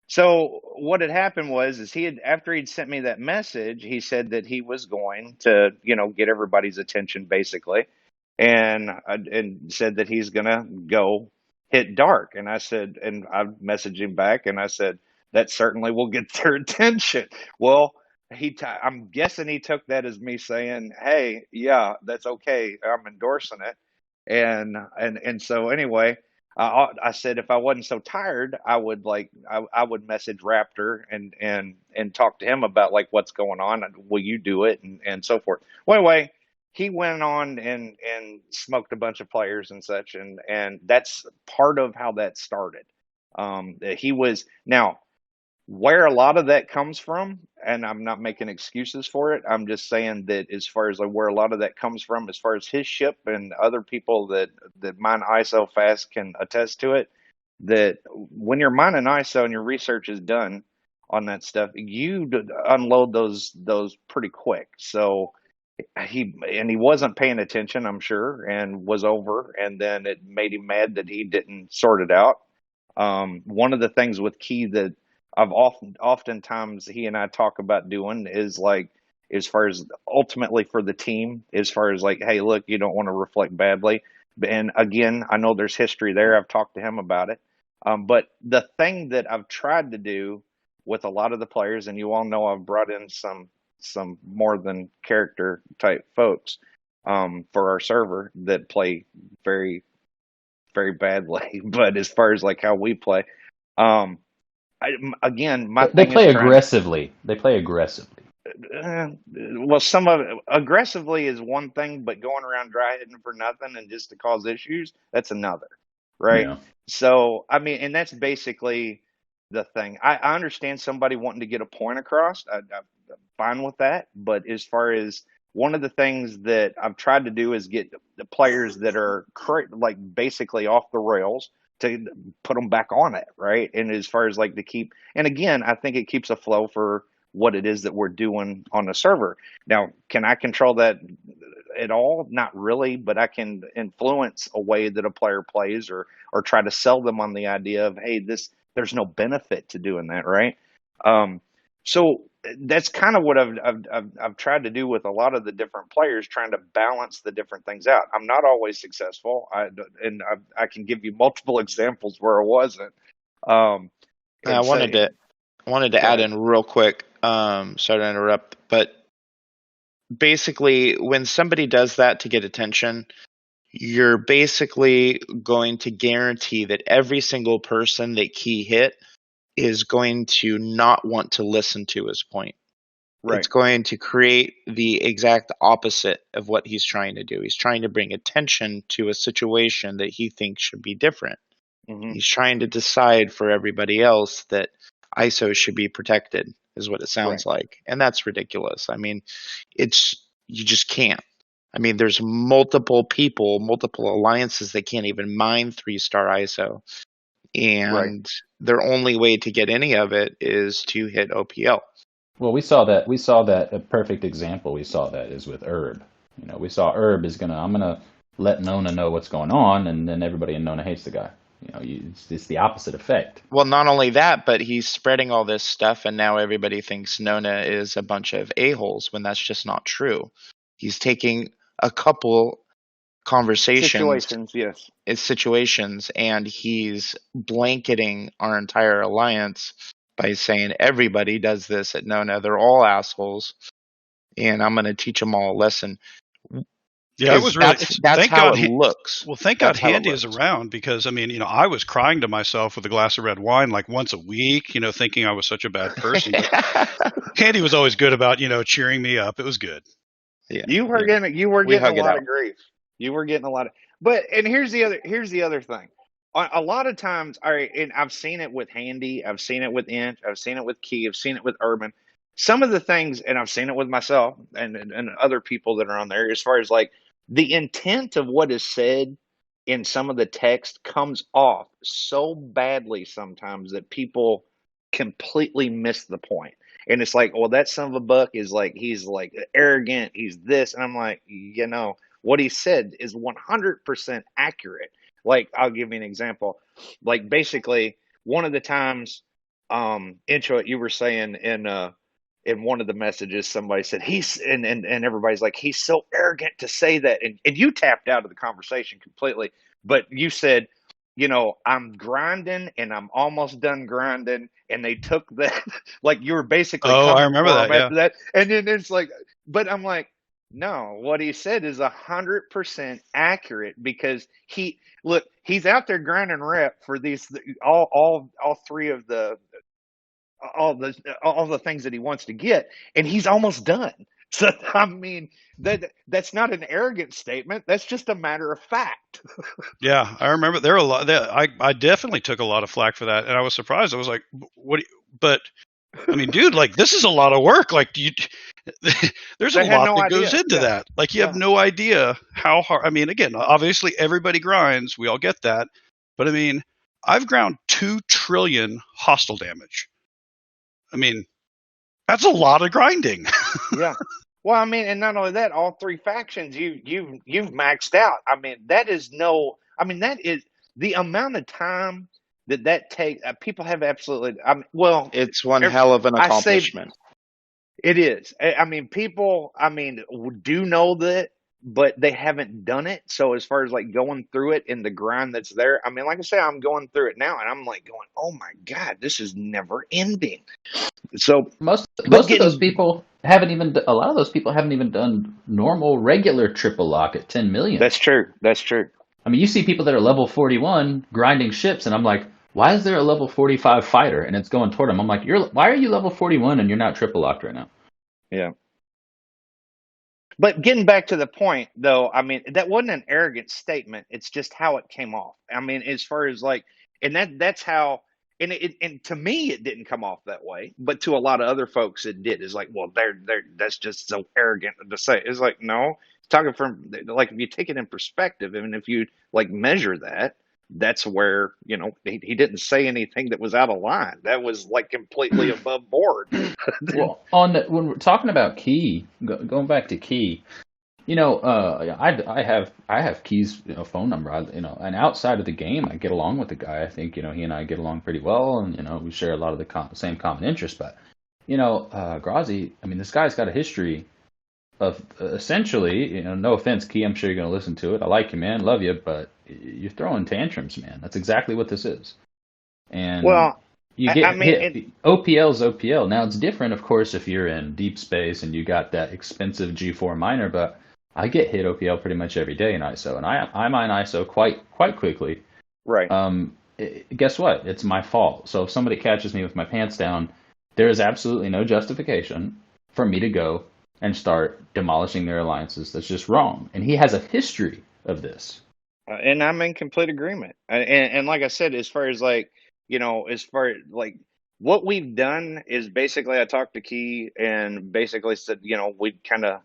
so what had happened is after he'd sent me that message, he said that he was going to, get everybody's attention basically, and said that he's gonna go hit Dark. And I said, and I messaged him back, and I said that certainly will get their attention. Well, I'm guessing he took that as me saying, "Hey, yeah, that's okay. I'm endorsing it." And so anyway, I said if I wasn't so tired, I would I would message Raptor and talk to him about like what's going on. Will you do it and so forth. Well, anyway, he went on and smoked a bunch of players and such, and that's part of how that started. He was now where a lot of that comes from, and I'm not making excuses for it. I'm just saying that as far as like where a lot of that comes from, as far as his ship and other people that mine ISO fast can attest to it, that when you're mining ISO and your research is done on that stuff, you unload those pretty quick. So he wasn't paying attention, I'm sure, and was over, and then it made him mad that he didn't sort it out. One of the things with Key that I've oftentimes he and I talk about doing is like, as far as ultimately for the team, as far as like, hey, look, you don't want to reflect badly. And again, I know there's history there. I've talked to him about it. But the thing that I've tried to do with a lot of the players, and you all know I've brought in some more than character type folks for our server that play very, very badly. But as far as like how we play, again, my They thing play is aggressively. They play aggressively. well, some of it aggressively is one thing, but going around dry hitting for nothing and just to cause issues, that's another, right? Yeah. So, I mean, and that's basically the thing. I understand somebody wanting to get a point across. I'm fine with that. But as far as one of the things that I've tried to do is get the players that are like basically off the rails to put them back on it, right? And as far as like to keep, and again, I think it keeps a flow for what it is that we're doing on the server. Now, can I control that at all? Not really, but I can influence a way that a player plays or try to sell them on the idea of, hey, there's no benefit to doing that, right? So that's kind of what I've tried to do with a lot of the different players, trying to balance the different things out. I'm not always successful, I can give you multiple examples where I wasn't. I wanted to add in real quick. Sorry to interrupt, but basically, when somebody does that to get attention, you're basically going to guarantee that every single person that Key hit is going to not want to listen to his point. Right. It's going to create the exact opposite of what he's trying to do. He's trying to bring attention to a situation that he thinks should be different. Mm-hmm. He's trying to decide for everybody else that ISO should be protected, is what it sounds like. And that's ridiculous. I mean, you just can't. I mean, there's multiple people, multiple alliances that can't even mine 3-star ISO. And their only way to get any of it is to hit OPL. Well, we saw that a perfect example we saw that is with Herb. We saw Herb I'm gonna let Nona know what's going on, and then everybody in Nona hates the guy. It's the opposite effect. Well, not only that, but he's spreading all this stuff, and now everybody thinks Nona is a bunch of a-holes, when that's just not true. He's taking a couple situations, and he's blanketing our entire alliance by saying everybody does this at Nona. They're all assholes, and I'm going to teach them all a lesson. Yeah, it was really. That's Thank how God. it looks. Well, thank God That's how it Handy is looks. around, because I mean, I was crying to myself with a glass of red wine like once a week, thinking I was such a bad person. But Handy was always good about cheering me up. It was good. Yeah, You were yeah. getting We a hug it lot out. of grief. You were getting a lot of, but and here's the other thing. A lot of times, all right, and I've seen it with Handy, I've seen it with Inch, I've seen it with Key, I've seen it with Urban. Some of the things, and I've seen it with myself and other people that are on there, as far as like the intent of what is said in some of the text comes off so badly sometimes that people completely miss the point. And it's like, well, that son of a buck is like, he's like arrogant, he's this. And I'm like, what he said is 100% accurate. Like, I'll give you an example. Like, basically, one of the times, Inchoate, you were saying in one of the messages, somebody said and everybody's like, he's so arrogant to say that. And you tapped out of the conversation completely, but you said, I'm grinding and I'm almost done grinding. And they took that, like you were basically Oh, I coming remember for that. him Yeah. after that. And then it's like, but I'm like, no, what he said is 100% accurate, because he's out there grinding rep for these, all three of the, all the things that he wants to get, and he's almost done. So I mean, that's not an arrogant statement. That's just a matter of fact. Yeah, I remember there were a lot. I definitely took a lot of flack for that, and I was surprised. I was like, "What?" But I mean, dude, like this is a lot of work. Like, there's a They had lot no that goes idea. into Yeah, that. Like, you have yeah. no idea how hard. I mean, again, obviously everybody grinds. We all get that. But I mean, I've ground 2 trillion hostile damage. I mean, that's a lot of grinding. Yeah. Well, I mean, and not only that, all three factions you've maxed out. I mean, that is no. I mean, that is the amount of time that take. People have absolutely. I mean, well, It's one hell of an I say accomplishment. it is. I mean, people. I mean, do know that, but they haven't done it. So as far as like going through it and the grind that's there, I mean, like I say, I'm going through it now, and I'm like going, oh my God, this is never ending. So, Most but most of those getting people haven't even. A lot of those people haven't even done normal, regular triple lock at 10 million. that's true. That's true. I mean, you see people that are level 41 grinding ships, and I'm like, why is there a level 45 fighter and it's going toward him? I'm like, why are you level 41 and you're not triple locked right now? Yeah. But getting back to the point, though, I mean, that wasn't an arrogant statement. It's just how it came off. I mean, as far as like, and that's how, and to me, it didn't come off that way, but to a lot of other folks, it did. It's like, well, that's just so arrogant to say. It's like, no, talking from like if you take it in perspective, and if you like measure that, that's where he didn't say anything that was out of line. That was like completely above board. Well, when we're talking about Key, going back to Key, I have Key's phone number. And outside of the game, I get along with the guy. I think he and I get along pretty well, and we share a lot of the same common interests. But Grazi, I mean, this guy's got a history of essentially, no offense, Key, I'm sure you're going to listen to it. I like you, man, love you, but you're throwing tantrums, man. That's exactly what this is. And Well, you I get mean, hit. OPL's OPL. Now it's different, of course, if you're in deep space and you got that expensive G4 miner, but I get hit OPL pretty much every day in ISO, and I mine ISO quite quickly. right. Guess what? It's my fault. So if somebody catches me with my pants down, there is absolutely no justification for me to go and start demolishing their alliances. That's just wrong. And he has a history of this. And I'm in complete agreement. And like I said, as far as like, as far like what we've done is basically I talked to Key and basically said, we kind of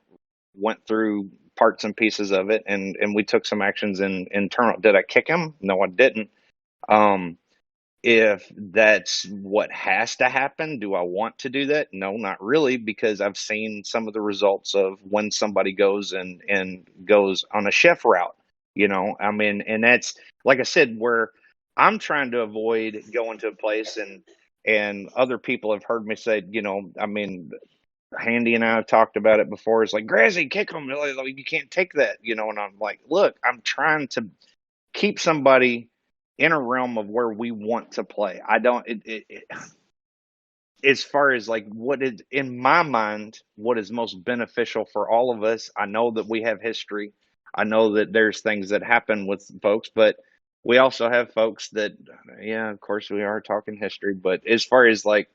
went through parts and pieces of it, and we took some actions in internal. Did I kick him? No, I didn't. Um, if that's what has to happen, do I want to do that? No, not really, because I've seen some of the results of when somebody goes and goes on a chef route. I mean, and that's like I said, where I'm trying to avoid going to a place and other people have heard me say, I mean, Handy and I have talked about it before. It's like, Grazi, kick them. Like, you can't take that, and I'm like, look, I'm trying to keep somebody in a realm of where we want to play. I don't. as far as like what is in my mind, what is most beneficial for all of us. I know that we have history. I know that there's things that happen with folks, but we also have folks that, yeah, of course we are talking history, but as far as like,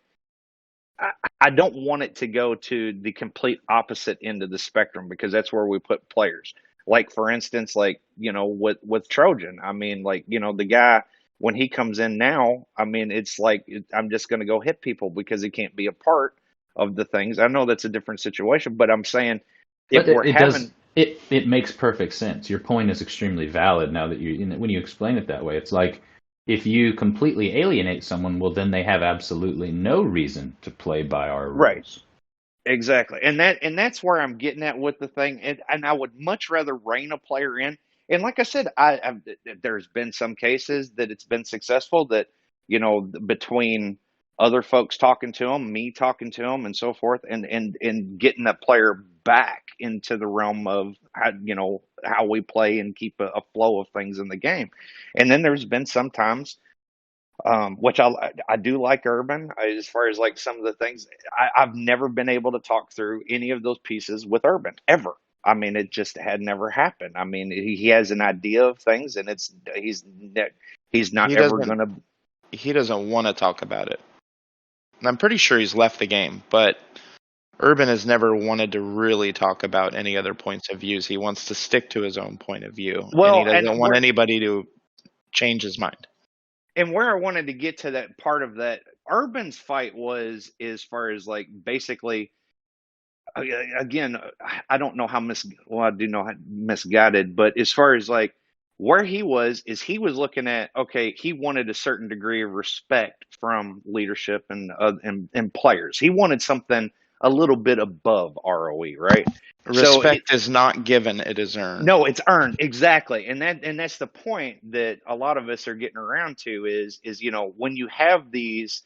I, I don't want it to go to the complete opposite end of the spectrum because that's where we put players. Like for instance, like with Trojan, I mean, like the guy when he comes in now, I mean, it's like I'm just going to go hit people because he can't be a part of the things. I know that's a different situation, but I'm saying if But we're it does having it makes perfect sense. Your point is extremely valid now that when you explain it that way. It's like if you completely alienate someone, well, then they have absolutely no reason to play by our right. rules. Exactly. And that's where I'm getting at with the thing. And I would much rather rein a player in. And like I said, there's been some cases that it's been successful that, between other folks talking to them, me talking to them and so forth, and getting that player back into the realm of how we play and keep a flow of things in the game. And then there's been sometimes which I do like Urban as far as like some of the things. I've never been able to talk through any of those pieces with Urban ever. I mean, it just had never happened. I mean, he has an idea of things, and he's not He ever doesn't. gonna. He doesn't want to talk about it. I'm pretty sure he's left the game, but Urban has never wanted to really talk about any other points of views. He wants to stick to his own point of view, and he Well, doesn't want anybody to change his mind. and where I wanted to get to that part of that Urban's fight was as far as like basically again, I don't know how well, I do know how misguided, but as far as like where he was, is he was looking at, okay, he wanted a certain degree of respect from leadership and players. He wanted something a little bit above ROE, right? Respect is not given; it is earned. No, it's earned, exactly, and that's the point that a lot of us are getting around to is when you have these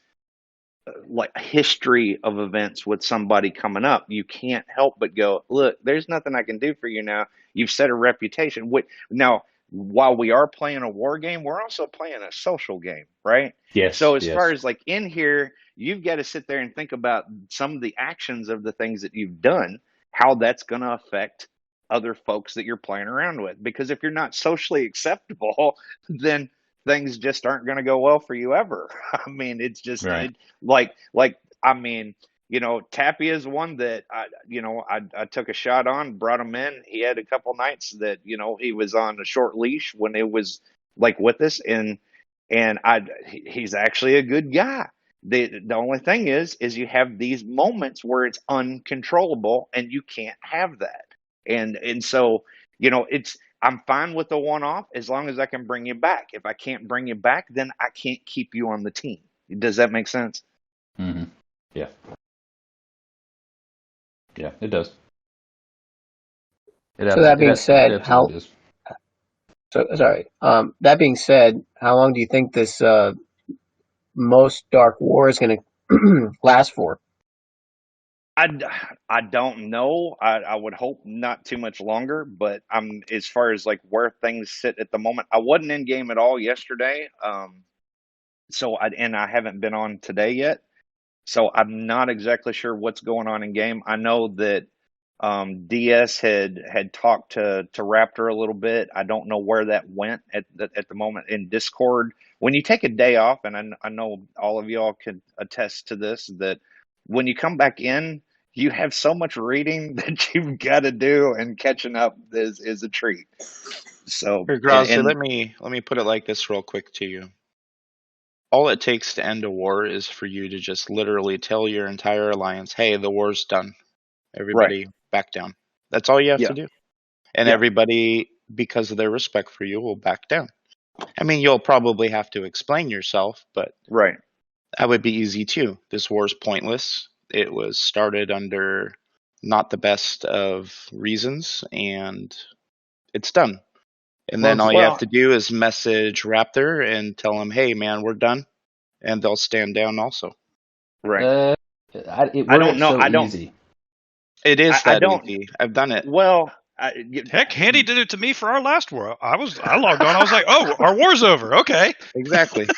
like history of events with somebody coming up, you can't help but go, look, there's nothing I can do for you now. You've set a reputation. Now, while we are playing a war game, we're also playing a social game, right? Yes. So as yes. far as like in here, you've got to sit there and think about some of the actions of the things that you've done, how that's going to affect other folks that you're playing around with. Because if you're not socially acceptable, then things just aren't going to go well for you ever. I mean, it's just Right. I mean, Tappy is one that I took a shot on, brought him in. He had a couple nights that he was on a short leash when it was like with us, and he's actually a good guy. The only thing is you have these moments where it's uncontrollable, and you can't have that. And so I'm fine with the one-off as long as I can bring you back. If I can't bring you back, then I can't keep you on the team. Does that make sense? Mm-hmm. Yeah. Yeah, it does. That being said, how long do you think this most dark war is going to last for? I don't know. I would hope not too much longer, but I'm as far as like where things sit at the moment. I wasn't in game at all yesterday, so I haven't been on today yet, so I'm not exactly sure what's going on in game. I know that DS had talked to Raptor a little bit. I don't know where that went at the moment in Discord. When you take a day off, and I know all of y'all can attest to this, that when you come back in, you have so much reading that you've got to do, and catching up is a treat. So, Here, Grazi, let me put it like this real quick to you. All it takes to end a war is for you to just literally tell your entire alliance, hey, the war's done. Everybody back down. That's all you have to do. And everybody, because of their respect for you, will back down. I mean, you'll probably have to explain yourself, but that would be easy too. This war's pointless. It was started under not the best of reasons, and it's done. And then all you have to do is message Raptor and tell him, hey, man, we're done. And they'll stand down also. I don't know. Easy. It is that easy. I've done it. Well, heck, Handy did it to me for our last war. I logged on. I was like, oh, our war's over. Okay. Exactly.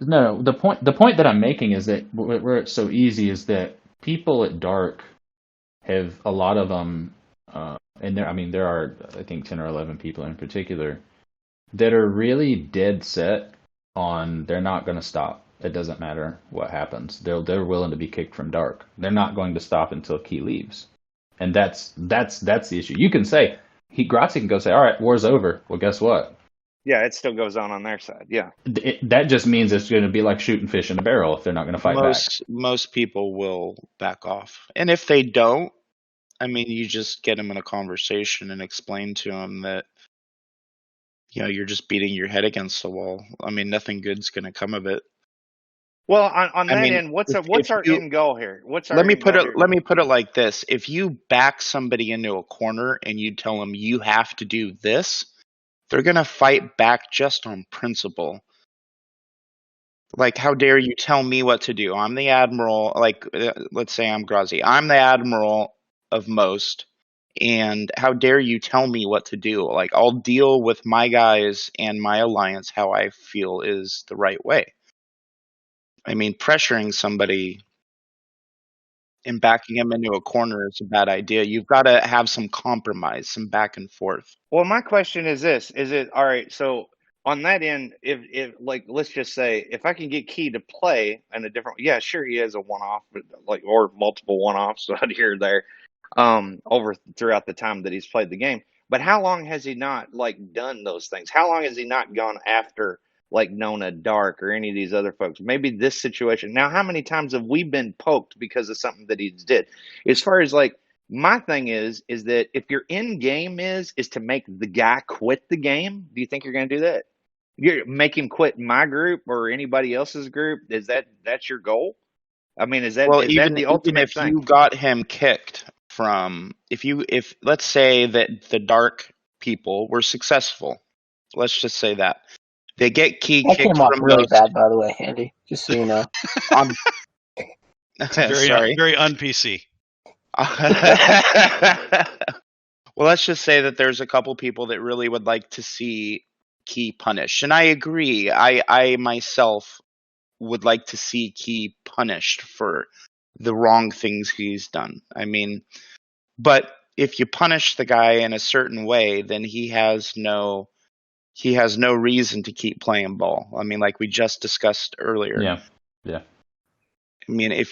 no. The point that I'm making is that where it's so easy is that people at Dark have a lot of them, and there are I think 10 or 11 people in particular that are really dead set on they're not going to stop. It doesn't matter what happens. They're willing to be kicked from Dark. They're not going to stop until Key leaves, and that's the issue. You can say Grazi can go say, all right, war's over. Well, guess what? Yeah, it still goes on their side. Yeah. That just means it's going to be like shooting fish in a barrel if they're not going to fight back. Most people will back off, and if they don't, I mean, you just get them in a conversation and explain to them that you're just beating your head against the wall. I mean, nothing good's going to come of it. Well, on that mean, end, what's if our you- end goal here? Let me put it like this: if you back somebody into a corner and you tell them you have to do this, they're going to fight back just on principle. Like, how dare you tell me what to do? I'm the admiral. Like, let's say I'm Grazi. I'm the admiral of MOST, and how dare you tell me what to do? Like, I'll deal with my guys and my alliance how I feel is the right way. I mean, pressuring somebody and backing them into a corner is a bad idea. You've got to have some compromise, some back and forth. Well, my question is this: is it all right? So on that end, if like let's just say if I can get Key to play in a different, yeah, sure, he has a one-off, but like or multiple one-offs out here or there, over throughout the time that he's played the game. But how long has he not like done those things? How long has he not gone after like Nona, Dark, or any of these other folks? Maybe this situation. Now, how many times have we been poked because of something that he did? As far as like my thing is that if your end game is to make the guy quit the game, do you think you're going to do that? You make him quit my group or anybody else's group? That's your goal? I mean, is that the ultimate if thing? you got him kicked from if let's say that the Dark people were successful, let's just say that they get Key That kicked came off from really most. bad, by the way, Andy. Just so you know. Sorry. Very un-PC. Well, let's just say that there's a couple people that really would like to see Key punished, and I agree. I myself would like to see Key punished for the wrong things he's done. I mean, but if you punish the guy in a certain way, then he has no reason to keep playing ball. I mean, like we just discussed earlier. Yeah. I mean, if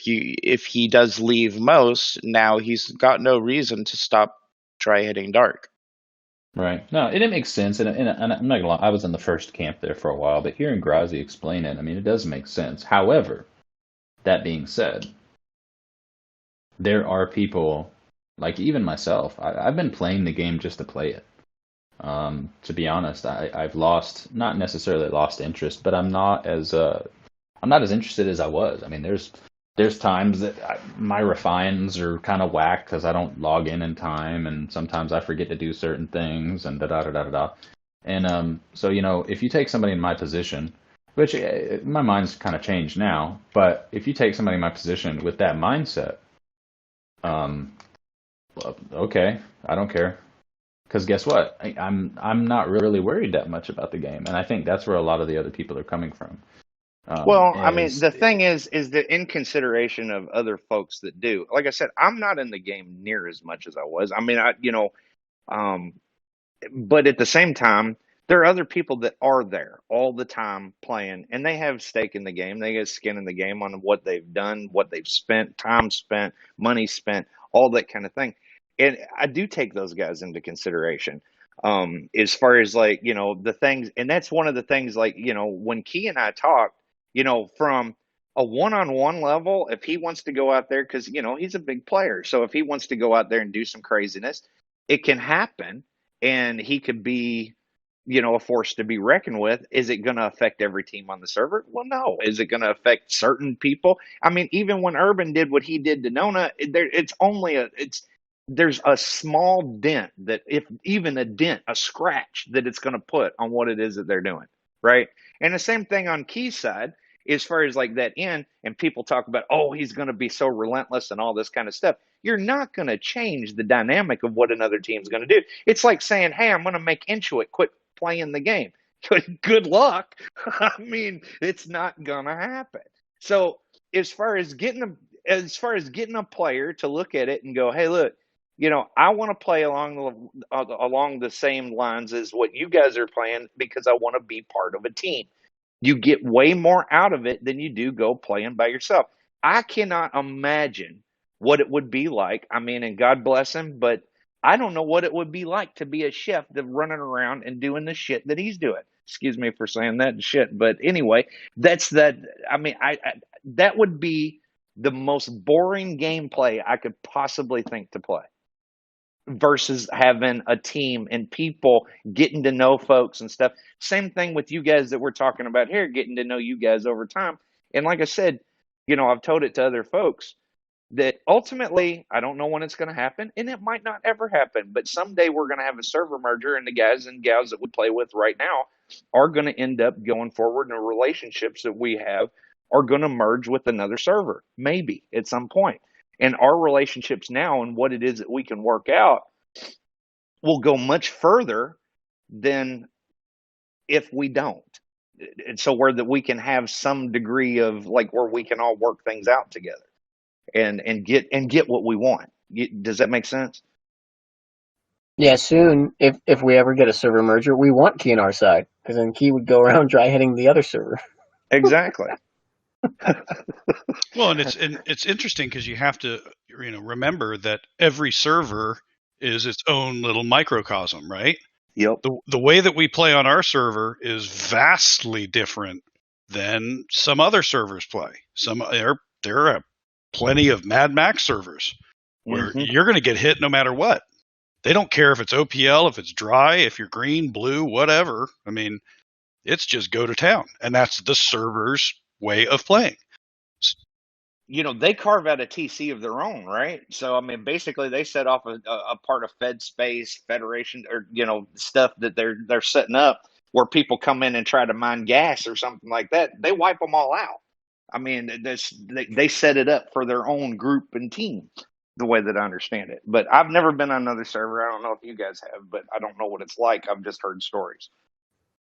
he does leave MOST, now he's got no reason to stop try hitting Dark. Right. No, it makes sense, and I'm not gonna lie, I was in the first camp there for a while, but hearing Grazi explain it, I mean, it does make sense. However, that being said, there are people, like even myself, I've been playing the game just to play it. To be honest, I've not necessarily lost interest, but I'm not as interested as I was. I mean, there's times that my refines are kind of whacked because I don't log in time, and sometimes I forget to do certain things, and da da da da da. And so if you take somebody in my position, which my mind's kind of changed now, but if you take somebody in my position with that mindset, well, okay, I don't care. Because guess what? I'm not really worried that much about the game, and I think that's where a lot of the other people are coming from. Well, I mean, the thing is that in consideration of other folks that do, like I said, I'm not in the game near as much as I was. I mean, but at the same time, there are other people that are there all the time playing, and they have stake in the game. They get skin in the game on what they've done, what they've spent, time spent, money spent, all that kind of thing. And I do take those guys into consideration. As far as like, the things, and that's one of the things like, when Key and I talked, from a one-on-one level, if he wants to go out there, because, he's a big player. So if he wants to go out there and do some craziness, it can happen. And he could be, a force to be reckoned with. Is it going to affect every team on the server? Well, no. Is it going to affect certain people? I mean, even when Urban did what he did to Nona, there's a small dent that if even a dent, a scratch that it's going to put on what it is that they're doing. Right. And the same thing on Key's side, as far as like that end, and people talk about, oh, he's going to be so relentless and all this kind of stuff. You're not going to change the dynamic of what another team's going to do. It's like saying, hey, I'm going to make Inchoate quit playing the game. Good luck. I mean, it's not gonna happen. So as far as getting a player to look at it and go, hey, look, I want to play along the same lines as what you guys are playing because I want to be part of a team. You get way more out of it than you do go playing by yourself. I cannot imagine what it would be like. I mean, and God bless him, but I don't know what it would be like to be a chef that running around and doing the shit that he's doing. Excuse me for saying that shit, but anyway, that's that. I mean, I that would be the most boring gameplay I could possibly think to play versus having a team and people getting to know folks and stuff. Same thing with you guys that we're talking about here, getting to know you guys over time. And like I said, I've told it to other folks that ultimately, I don't know when it's going to happen, and it might not ever happen, but someday we're going to have a server merger, and the guys and gals that we play with right now are going to end up going forward, and the relationships that we have are going to merge with another server, maybe at some point. And our relationships now and what it is that we can work out will go much further than if we don't. And so where that we can have some degree of like where we can all work things out together and get what we want. Does that make sense? Yeah, soon, if we ever get a server merger, we want Key on our side, because then Key would go around dry hitting the other server. Exactly. Well, and it's interesting because you have to remember that every server is its own little microcosm, right? Yep. The way that we play on our server is vastly different than some other servers play. There are plenty of Mad Max servers where you're going to get hit no matter what. They don't care if it's OPL, if it's dry, if you're green, blue, whatever. I mean, it's just go to town, and that's the server's way of playing. They carve out a TC of their own, right? So, I mean, basically they set off a part of Fed Space, Federation, or, stuff that they're setting up where people come in and try to mine gas or something like that. They wipe them all out. I mean, they set it up for their own group and team, the way that I understand it. But I've never been on another server. I don't know if you guys have, but I don't know what it's like. I've just heard stories.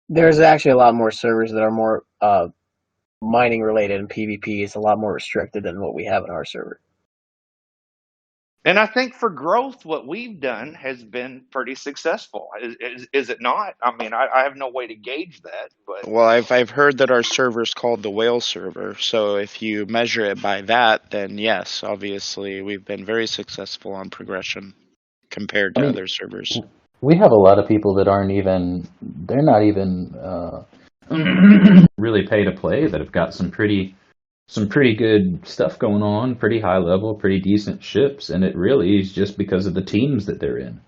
There's actually a lot more servers that are more mining related, and PvP is a lot more restricted than what we have in our server. And I think for growth, what we've done has been pretty successful. Is it not? I mean, I have no way to gauge that. But Well, I've heard that our server's called the whale server. So if you measure it by that, then yes, obviously we've been very successful on progression compared to other servers. We have a lot of people that they're not even really pay to play, that have got some pretty good stuff going on, pretty high level, pretty decent ships, and it really is just because of the teams that they're in.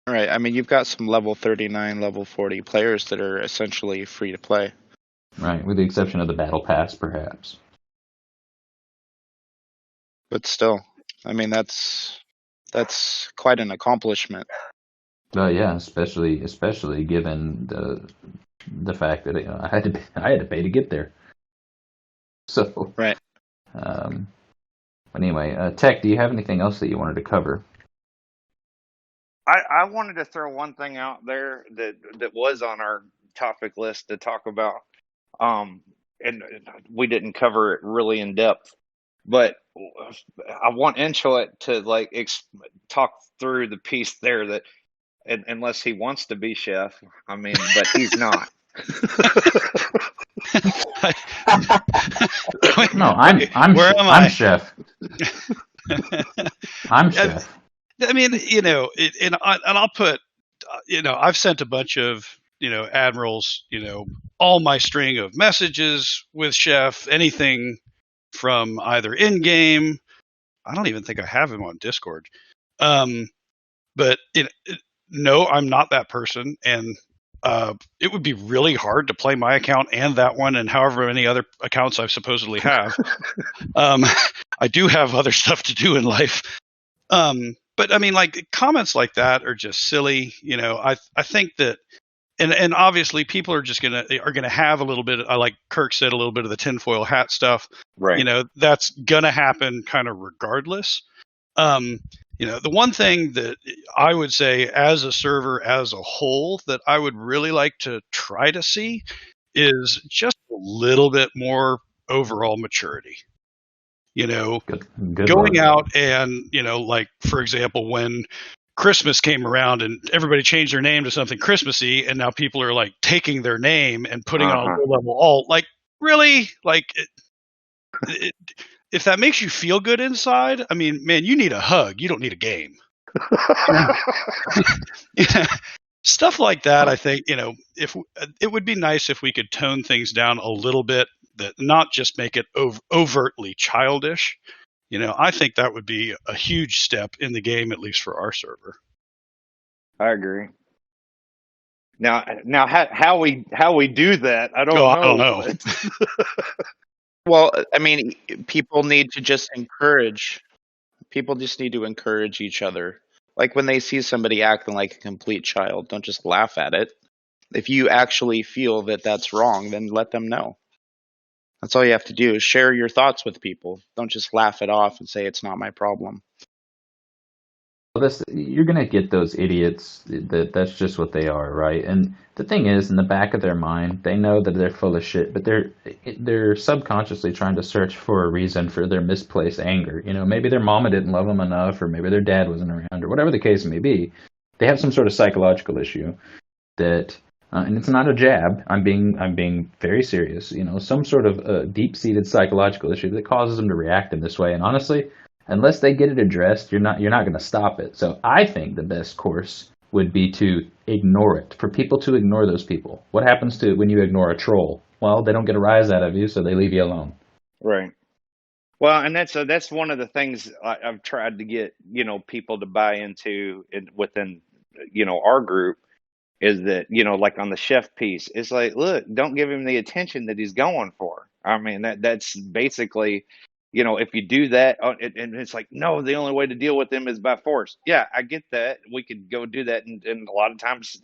Right. I mean, you've got some level 39, level 40 players that are essentially free to play. Right, with the exception of the Battle Pass, perhaps. But still, I mean, that's quite an accomplishment. Yeah, especially given the fact that I had to pay to get there. So right. But anyway, Tech, do you have anything else that you wanted to cover? I wanted to throw one thing out there that was on our topic list to talk about, and we didn't cover it really in depth, but I want Inchoate to talk through the piece there that, unless he wants to be chef, I mean, but he's not. No, I'm chef. I'm chef. I mean, and I'll put, I've sent a bunch of, admirals, all my string of messages with Chef, anything from either in game. I don't even think I have him on Discord. But no, I'm not that person, and it would be really hard to play my account and that one and however many other accounts I supposedly have. I do have other stuff to do in life. But I mean, comments like that are just silly. I think that, and obviously people are just gonna have a little bit, like Kirk said, a little bit of the tinfoil hat stuff. Right. That's gonna happen kind of regardless. The one thing that I would say as a server as a whole that I would really like to try to see is just a little bit more overall maturity. Good Going luck. out and, like, for example, when Christmas came around and everybody changed their name to something Christmassy, and now people are like taking their name and putting on a low level alt. Like, really? Like, if that makes you feel good inside, I mean, man, you need a hug. You don't need a game. Stuff like that. I think, if it would be nice if we could tone things down a little bit, that not just make it overtly childish. I think that would be a huge step in the game, at least for our server. I agree. Now, how we do that, I don't know. I don't know. Well, I mean, people need to just encourage. People just need to encourage each other. Like when they see somebody acting like a complete child, don't just laugh at it. If you actually feel that that's wrong, then let them know. That's all you have to do is share your thoughts with people. Don't just laugh it off and say it's not my problem. You're gonna get those idiots that's just what they are, right? And the thing is, in the back of their mind, they know that they're full of shit, but they're subconsciously trying to search for a reason for their misplaced anger. Maybe their mama didn't love them enough, or maybe their dad wasn't around, or whatever the case may be. They have some sort of psychological issue that, and it's not a jab. I'm being very serious. Some sort of deep-seated psychological issue that causes them to react in this way. And honestly, unless they get it addressed, you're not going to stop it. So I think the best course would be to ignore it. For people to ignore those people. What happens to when you ignore a troll? Well, they don't get a rise out of you, so they leave you alone. Right. Well, and that's one of the things I've tried to get people to buy into within our group, is that like on the chef piece, it's like, look, don't give him the attention that he's going for. I mean, that's basically, if you do that, and it's like, no, the only way to deal with him is by force. Yeah, I get that. We could go do that, and a lot of times,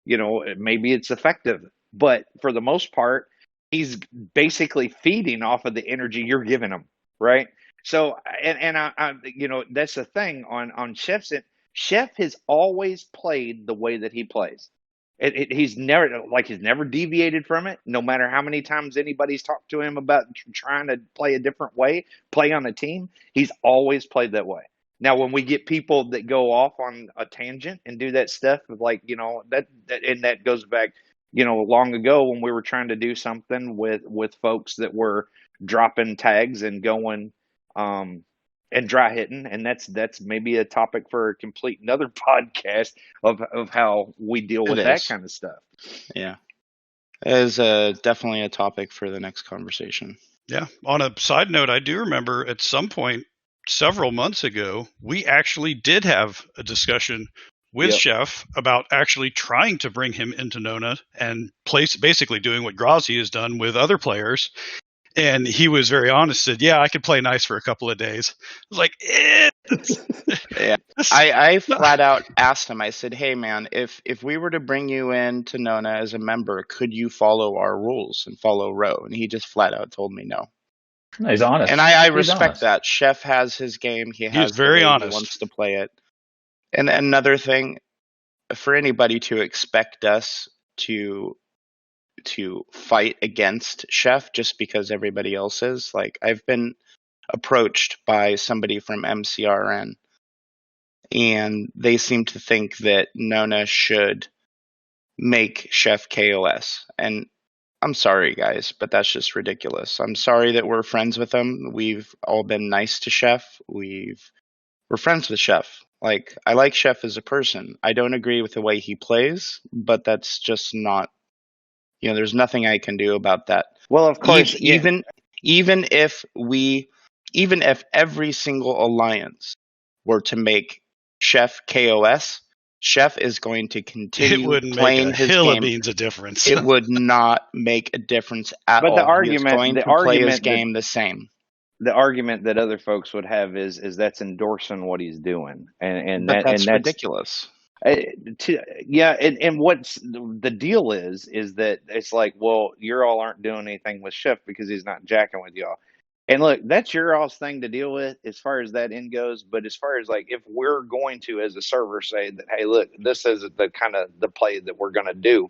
maybe it's effective, but for the most part, he's basically feeding off of the energy you're giving him, right? So, and I that's the thing on Chef's. Chef has always played the way that he plays. He's never deviated from it. No matter how many times anybody's talked to him about trying to play a different way, play on a team, he's always played that way. Now, when we get people that go off on a tangent and do that stuff, like that goes back, long ago when we were trying to do something with folks that were dropping tags and going and dry hitting, and that's maybe a topic for a complete another podcast of how we deal with that kind of stuff. Yeah, it is definitely a topic for the next conversation. Yeah. On a side note, I do remember at some point several months ago, we actually did have a discussion with Chef about actually trying to bring him into Nona and basically doing what Grazi has done with other players. And he was very honest, said, yeah, I could play nice for a couple of days. I was like, yeah. I flat out asked him, I said, hey, man, if we were to bring you in to Nona as a member, could you follow our rules and follow Row? And he just flat out told me no. No, he's honest. And I respect that. Chef has his game. He's very honest. He wants to play it. And another thing, for anybody to expect us to fight against Chef just because everybody else is. Like, I've been approached by somebody from MCRN, and they seem to think that Nona should make Chef KOS. And I'm sorry, guys, but that's just ridiculous. I'm sorry that we're friends with him. We've all been nice to Chef. We're friends with Chef. Like, I like Chef as a person. I don't agree with the way he plays, but that's just not, there's nothing I can do about that. Well, of course, even if every single alliance were to make Chef KOS, Chef is going to continue playing his game. It wouldn't make a hill of beans a difference. It would not make a difference at all. But the argument, play his game the same. The argument that other folks would have is that's endorsing what he's doing, and that's ridiculous. And what's the deal is that it's like, well, you all aren't doing anything with Chef because he's not jacking with y'all. And look, that's your all's thing to deal with as far as that end goes. But as far as like if we're going to, as a server, say that, hey, look, this is the kind of the play that we're going to do,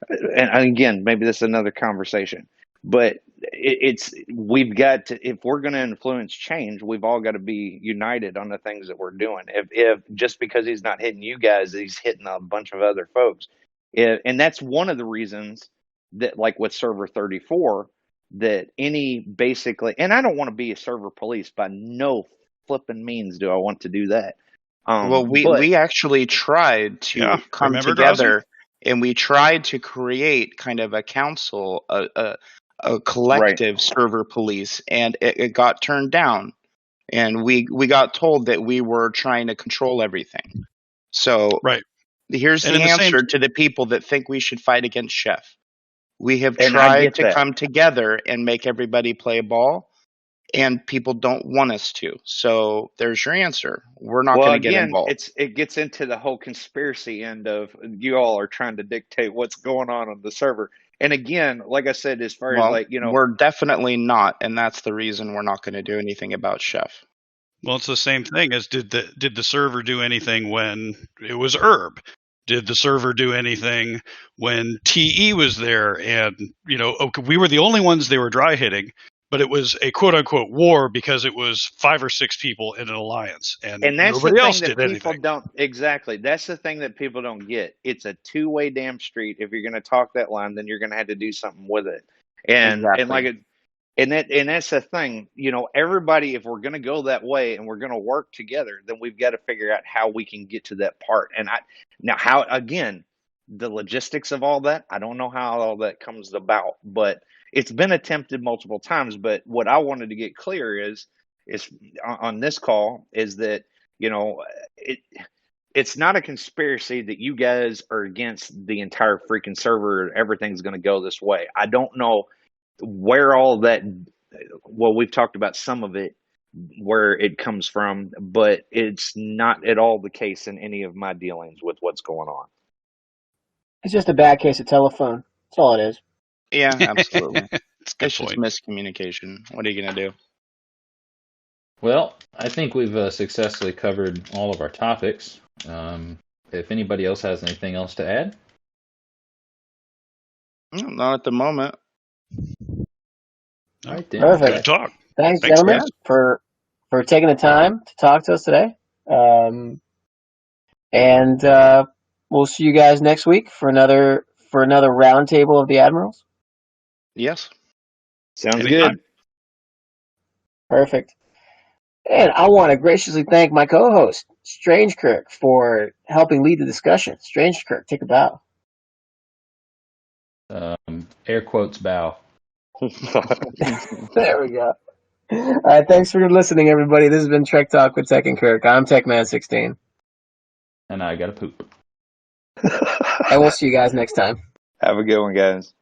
and again, maybe this is another conversation, but it's we've got to, if we're going to influence change, we've all got to be united on the things that we're doing. If just because he's not hitting you guys, he's hitting a bunch of other folks, and that's one of the reasons that, like with server 34, that any basically, and I don't want to be a server police by no flipping means do I want to do that. Well, But we actually tried to come remember, Grazi? together, and we tried to create kind of a council, a collective server police, and it got turned down. And we got told that we were trying to control everything. So Right. here's And the in the same- answer to the people that think we should fight against Chef. We have And I tried get to that. come together and make everybody play ball, and people don't want us to. So there's your answer. We're not well, going to get again, involved. it gets into the whole conspiracy end of you all are trying to dictate what's going on the server. And again, like I said, as far as Well, like, you know, we're definitely not, and that's the reason we're not going to do anything about Chef. Well, it's the same thing as did the server do anything when it was Herb? Did the server do anything when TE was there? And okay, we were the only ones they were dry hitting, but it was a quote unquote war because it was 5 or 6 people in an alliance, and that's the nobody thing else that did people anything. don't exactly. That's the thing that people don't get. It's a two-way damn street. If you're going to talk that line, then you're going to have to do something with it. And Exactly. like it, and that's the thing. Everybody, if we're going to go that way and we're going to work together, then we've got to figure out how we can get to that part. And how again, the logistics of all that, I don't know how all that comes about, but it's been attempted multiple times. But what I wanted to get clear is on this call is that it's not a conspiracy that you guys are against the entire freaking server. Everything's going to go this way. I don't know where all that, well, we've talked about some of it, where it comes from, but it's not at all the case in any of my dealings with what's going on. It's just a bad case of telephone. That's all it is. Yeah, absolutely. It's a good It's just point. miscommunication. What are you going to do? Well, I think we've successfully covered all of our topics. If anybody else has anything else to add? Not at the moment. All right, then. Perfect. Good talk. Thanks, Thanks, gentlemen, guys. for taking the time to talk to us today. And we'll see you guys next week for another roundtable of the admirals. Yes. Sounds Anytime. good. Perfect. And I want to graciously thank my co-host, Strange Kirk, for helping lead the discussion. Strange Kirk, take a bow. Air quotes bow. There we go. All right, thanks for listening, everybody. This has been Trek Talk with Tech and Kirk. I'm TechMan16. And I got to poop. And we'll see you guys next time. Have a good one, guys.